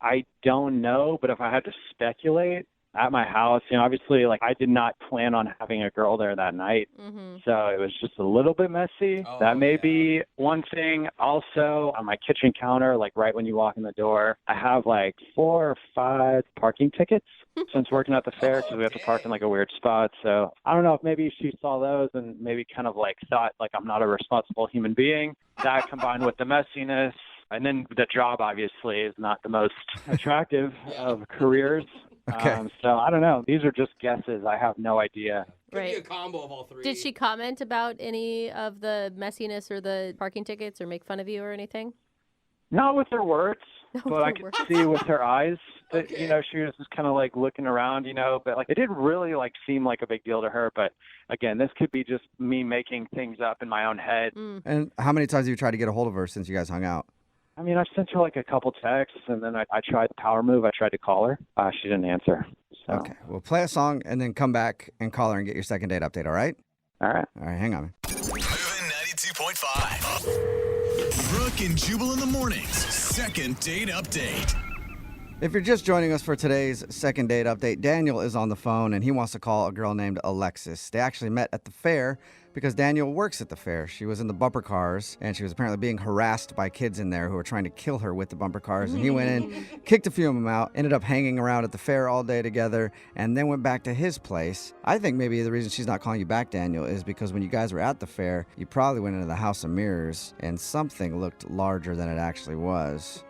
I don't know, but if I had to speculate, at my house, obviously, like, I did not plan on having a girl there that night. So it was just a little bit messy. That may be one thing. Also, on my kitchen counter, like right when you walk in the door, I have like 4 or 5 parking tickets since working at the fair, because we have to park in like a weird spot. So I don't know if maybe she saw those and maybe kind of like thought like I'm not a responsible human being. That combined with the messiness. And then the job, obviously, is not the most attractive of careers. Okay. So I don't know. These are just guesses. I have no idea. Could be a combo of all three. Did she comment about any of the messiness or the parking tickets or make fun of you or anything? Not with her words. but I could see with her eyes that, she was just kind of like looking around, but like it didn't really like seem like a big deal to her. But again, this could be just me making things up in my own head. And how many times have you tried to get a hold of her since you guys hung out? I mean, I sent her like a couple texts, and then I tried the power move. I tried to call her. She didn't answer. So. Okay, we'll play a song and then come back and call her and get your second date update, all right? All right. All right, hang on. Moving 92.5. Brooke and Jubal in the mornings. Second date update. If you're just joining us for today's second date update, Daniel is on the phone and he wants to call a girl named Alexis. They actually met at the fair because Daniel works at the fair. She was in the bumper cars and she was apparently being harassed by kids in there who were trying to kill her with the bumper cars. And he went in, kicked a few of them out, ended up hanging around at the fair all day together, and then went back to his place. I think maybe the reason she's not calling you back, Daniel, is because when you guys were at the fair, you probably went into the House of Mirrors and something looked larger than it actually was.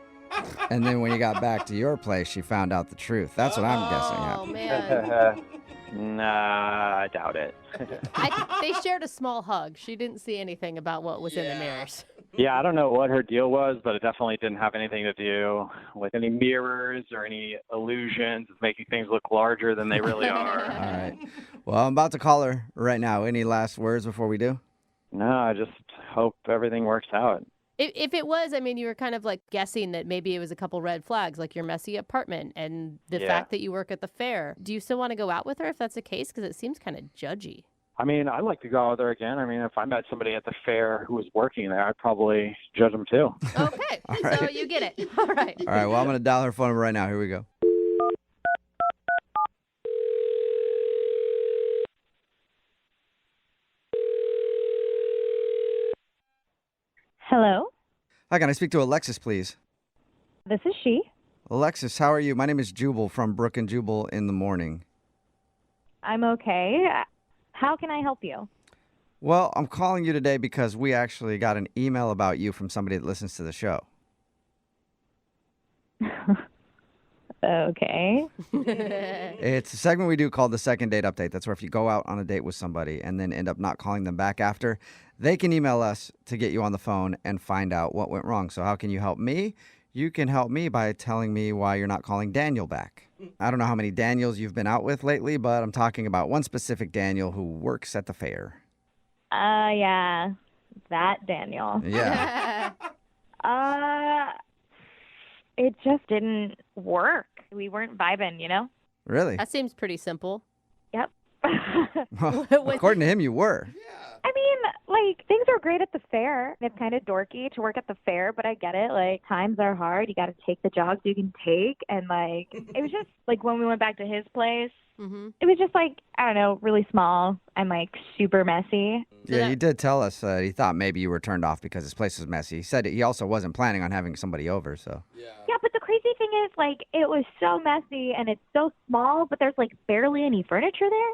And then when you got back to your place, she found out the truth. That's what I'm guessing happened. Man. Nah, I doubt it. They shared a small hug. She didn't see anything about what was in the mirrors. Yeah, I don't know what her deal was, but it definitely didn't have anything to do with any mirrors or any illusions of making things look larger than they really are. All right. Well, I'm about to call her right now. Any last words before we do? No, I just hope everything works out. If it was, I mean, you were kind of like guessing that maybe it was a couple red flags, like your messy apartment and the fact that you work at the fair. Do you still want to go out with her if that's the case? Because it seems kind of judgy. I mean, I'd like to go out with her again. I mean, if I met somebody at the fair who was working there, I'd probably judge them too. Okay, right. So you get it. All right. All right, well, I'm going to dial her phone number right now. Here we go. Hello? Hi, can I speak to Alexis, please? This is she. Alexis, how are you? My name is Jubal from Brooke and Jubal in the morning. I'm okay. How can I help you? Well, I'm calling you today because we actually got an email about you from somebody that listens to the show. Okay. It's a segment we do called the second date update. That's where if you go out on a date with somebody and then end up not calling them back after, they can email us to get you on the phone and find out what went wrong. So how can you help me? You can help me by telling me why you're not calling Daniel back. I don't know how many Daniels you've been out with lately, but I'm talking about one specific Daniel who works at the fair. Yeah. That Daniel. Yeah. It just didn't work. We weren't vibing, you know? Really? That seems pretty simple. Yep. Well, according to him, you were. I mean, like, things are great at the fair. It's kind of dorky to work at the fair, but I get it. Like, times are hard. You got to take the jobs you can take. And, like, it was just, like, when we went back to his place, it was just, like, I don't know, really small and, like, super messy. Yeah, you did tell us he thought maybe you were turned off because his place was messy. He said he also wasn't planning on having somebody over, so. Yeah, but the crazy thing is, like, it was so messy and it's so small, but there's, like, barely any furniture there.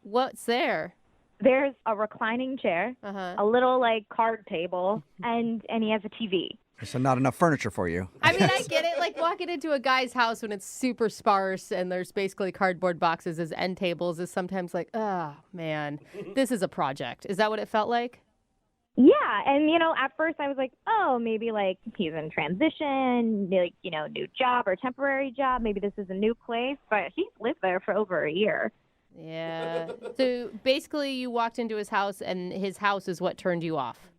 What's there? There's a reclining chair, a little, like, card table, and he has a TV. So not enough furniture for you. I mean, I get it. Like, walking into a guy's house when it's super sparse and there's basically cardboard boxes as end tables is sometimes like, oh, man, this is a project. Is that what it felt like? Yeah, and, you know, at first I was like, oh, maybe, like, he's in transition, like, you know, new job or temporary job. Maybe this is a new place. But he's lived there for over a year. Yeah. So basically you walked into his house and his house is what turned you off.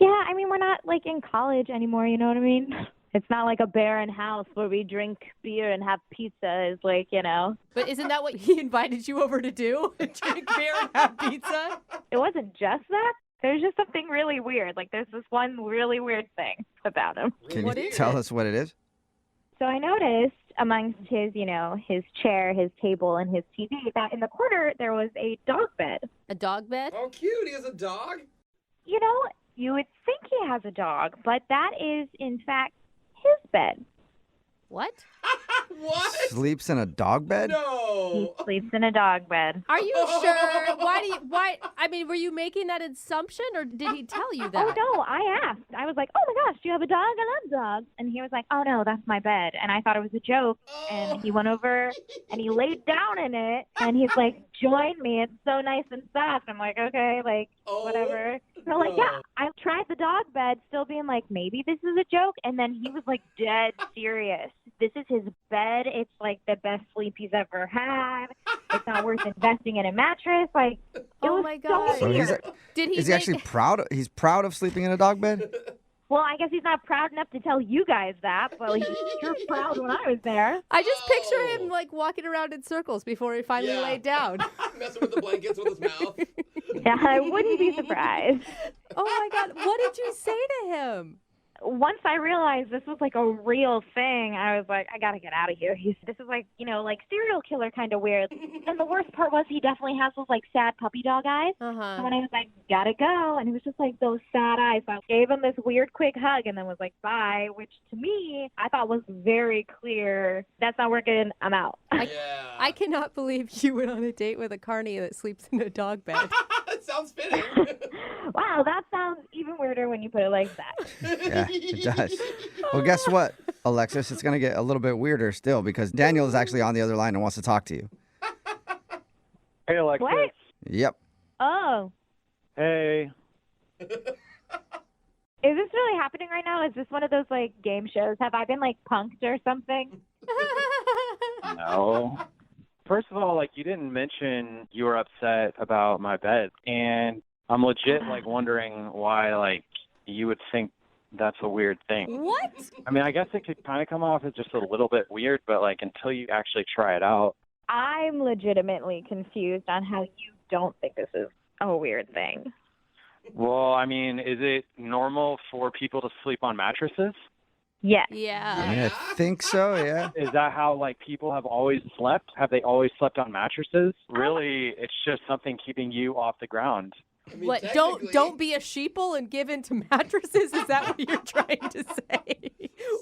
Yeah, I mean, we're not, like, in college anymore, you know what I mean? It's not like a barren house where we drink beer and have pizza. It's like, you know. But isn't that what he invited you over to do? Drink beer and have pizza? It wasn't just that. There's just something really weird. Like, there's this one really weird thing about him. Can you tell us what it is? So I noticed amongst his, you know, his chair, his table, and his TV, that in the corner there was a dog bed. A dog bed? Oh, cute. He has a dog? You know, you would think he has a dog, but that is, in fact, his bed. What? What? Sleeps in a dog bed? No. He sleeps in a dog bed. Are you sure? Why? I mean, were you making that assumption or did he tell you that? Oh, no, I asked. I was like, oh, my gosh, do you have a dog? I love dogs. And he was like, oh, no, that's my bed. And I thought it was a joke. And he went over and he laid down in it. And he's like, join me. It's so nice and soft. I'm like, okay, like, whatever. So, like, yeah, I tried the dog bed, still being like, maybe this is a joke. And then he was, like, dead serious. This is his bed. It's, like, the best sleep he's ever had. It's not worth investing in a mattress. Like, it was my God. So is he actually proud? He's proud of sleeping in a dog bed? Well, I guess he's not proud enough to tell you guys that, but he was sure proud when I was there. I just picture him like walking around in circles before he finally laid down. Messing with the blankets with his mouth. Yeah, I wouldn't be surprised. Oh my God. What did you say to him? Once I realized this was like a real thing, I was like, I gotta get out of here. This is like, you know, like serial killer kind of weird. And the worst part was he definitely has those like sad puppy dog eyes. And when I was like, gotta go, and it was just like those sad eyes. So I gave him this weird quick hug and then was like, bye, which to me, I thought was very clear. That's not working. I'm out. I cannot believe you went on a date with a carny that sleeps in a dog bed. That sounds fitting. Wow, that sounds even weirder when you put it like that. Yeah, it does. Well, guess what, Alexis? It's going to get a little bit weirder still because Daniel is actually on the other line and wants to talk to you. Hey, Alexis. What? Yep. Oh. Hey. Is this really happening right now? Is this one of those like game shows? Have I been like punked or something? No. First of all, like you didn't mention you were upset about my bed, and I'm legit like wondering why like you would think that's a weird thing. What? I mean, I guess it could kind of come off as just a little bit weird, but like until you actually try it out. I'm legitimately confused on how you don't think this is a weird thing. Well, I mean, is it normal for people to sleep on mattresses? Yes. Yeah. I mean, I think so, yeah. Is that how, like, people have always slept? Have they always slept on mattresses? Really, it's just something keeping you off the ground. I mean, What? Don't be a sheeple and give in to mattresses? Is that what you're trying to say?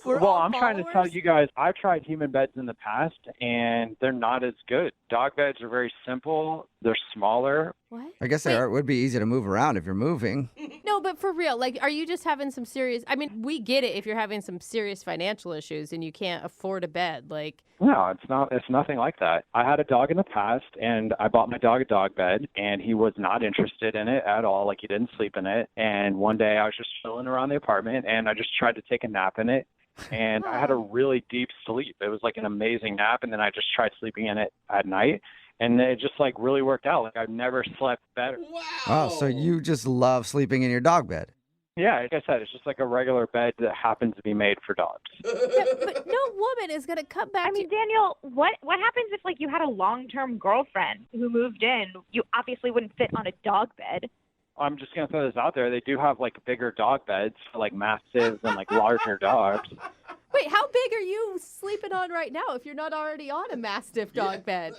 Well, I'm trying to tell you guys, I've tried human beds in the past, and they're not as good. Dog beds are very simple. They're smaller. What? I guess it would be easy to move around if you're moving. No, but for real, like, are you just having some serious? I mean, we get it if you're having some serious financial issues and you can't afford a bed. Like, No, it's not. It's nothing like that. I had a dog in the past, and I bought my dog a dog bed, and he was not interested in it at all. Like, he didn't sleep in it. And one day I was just chilling around the apartment, and I just tried to take a nap in it. And I had a really deep sleep. It was like an amazing nap, and then I just tried sleeping in it at night. And it just like really worked out. Like I've never slept better. Oh, so you just love sleeping in your dog bed? Yeah, like I said, it's just like a regular bed that happens to be made for dogs. but no woman is gonna come back. I mean, Daniel, what happens if like you had a long-term girlfriend who moved in? You obviously wouldn't fit on a dog bed. I'm just gonna throw this out there. They do have like bigger dog beds for like mastiffs and like larger dogs. Wait, how big are you sleeping on right now if you're not already on a Mastiff dog bed?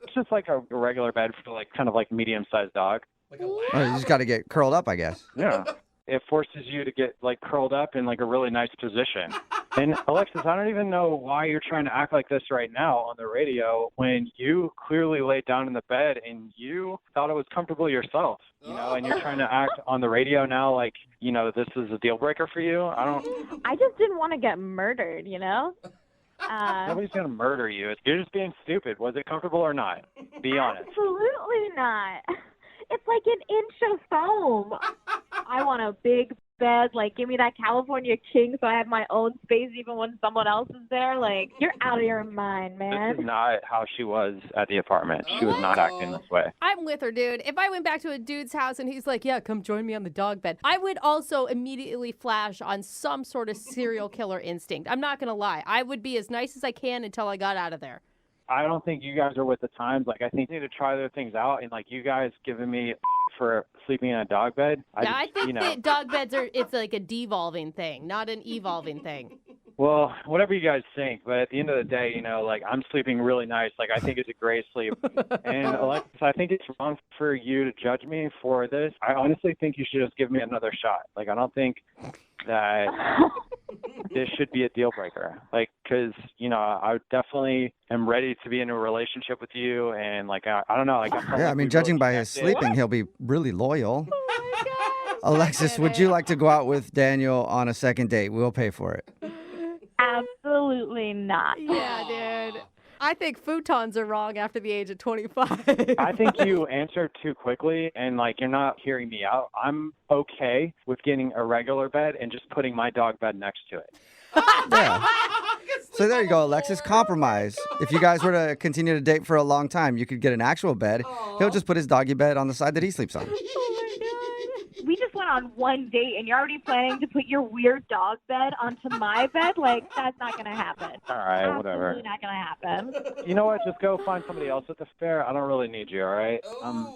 It's just like a regular bed for like kind of like medium-sized dog. Oh, you just got to get curled up, I guess. Yeah. It forces you to get like curled up in like a really nice position. And Alexis, I don't even know why you're trying to act like this right now on the radio when you clearly laid down in the bed and you thought it was comfortable yourself, you know, and you're trying to act on the radio now like, you know, this is a deal breaker for you. I just didn't want to get murdered, you know? Nobody's going to murder you. You're just being stupid. Was it comfortable or not? Be honest. Absolutely not. It's like an inch of foam. I want a big bed. Like, give me that California king so I have my own space even when someone else is there. Like, you're out of your mind, man. This is not how she was at the apartment. She was not acting this way. I'm with her, dude. If I went back to a dude's house and he's like, yeah, come join me on the dog bed, I would also immediately flash on some sort of serial killer instinct. I'm not going to lie. I would be as nice as I can until I got out of there. I don't think you guys are with the times. Like, I think you need to try other things out. And, like, you guys giving me for sleeping in a dog bed. I think that dog beds it's like a devolving thing, not an evolving thing. Well, whatever you guys think. But at the end of the day, you know, like, I'm sleeping really nice. Like, I think it's a great sleep. And, Alexis, I think it's wrong for you to judge me for this. I honestly think you should just give me another shot. Like, I don't think that this should be a deal breaker. Like, because, you know, I definitely am ready to be in a relationship with you. And, like, I don't know. Like, Yeah, I mean, judging by his sleeping, he'll be really loyal. Alexis, would you like to go out with Daniel on a second date? We'll pay for it. Absolutely not. Yeah, dude. I think futons are wrong after the age of 25. I think you answered too quickly, and, like, you're not hearing me out. I'm okay with getting a regular bed and just putting my dog bed next to it. Yeah. So there you go, Alexis. Compromise. If you guys were to continue to date for a long time, you could get an actual bed. He'll just put his doggy bed on the side that he sleeps on. We just went on one date, and you're already planning to put your weird dog bed onto my bed? Like, that's not going to happen. All right, whatever. Absolutely not going to happen. You know what? Just go find somebody else at the fair. I don't really need you, all right? I'm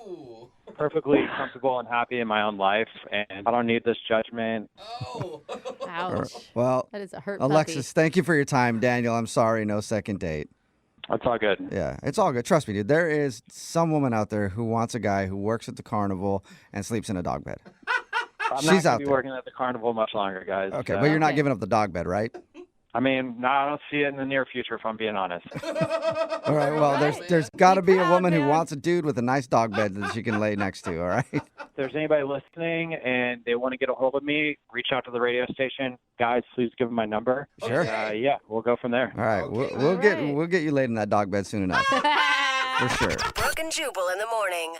perfectly comfortable and happy in my own life, and I don't need this judgment. Ouch. Well, That is a hurt Alexis, thank you for your time. Daniel, I'm sorry, no second date. It's all good. Yeah, it's all good. Trust me, dude. There is some woman out there who wants a guy who works at the carnival and sleeps in a dog bed. I'm She's not out going to be there. working at the carnival much longer, guys. Okay, but you're not giving up the dog bed, right? I mean, no, I don't see it in the near future, if I'm being honest. All right, well, there's got to be a woman who wants a dude with a nice dog bed that she can lay next to, all right? If there's anybody listening and they want to get a hold of me, reach out to the radio station. Guys, please give them my number. Sure. Yeah, we'll go from there. All right, we'll get you laid in that dog bed soon enough. For sure. Brooke and Jubal in the morning.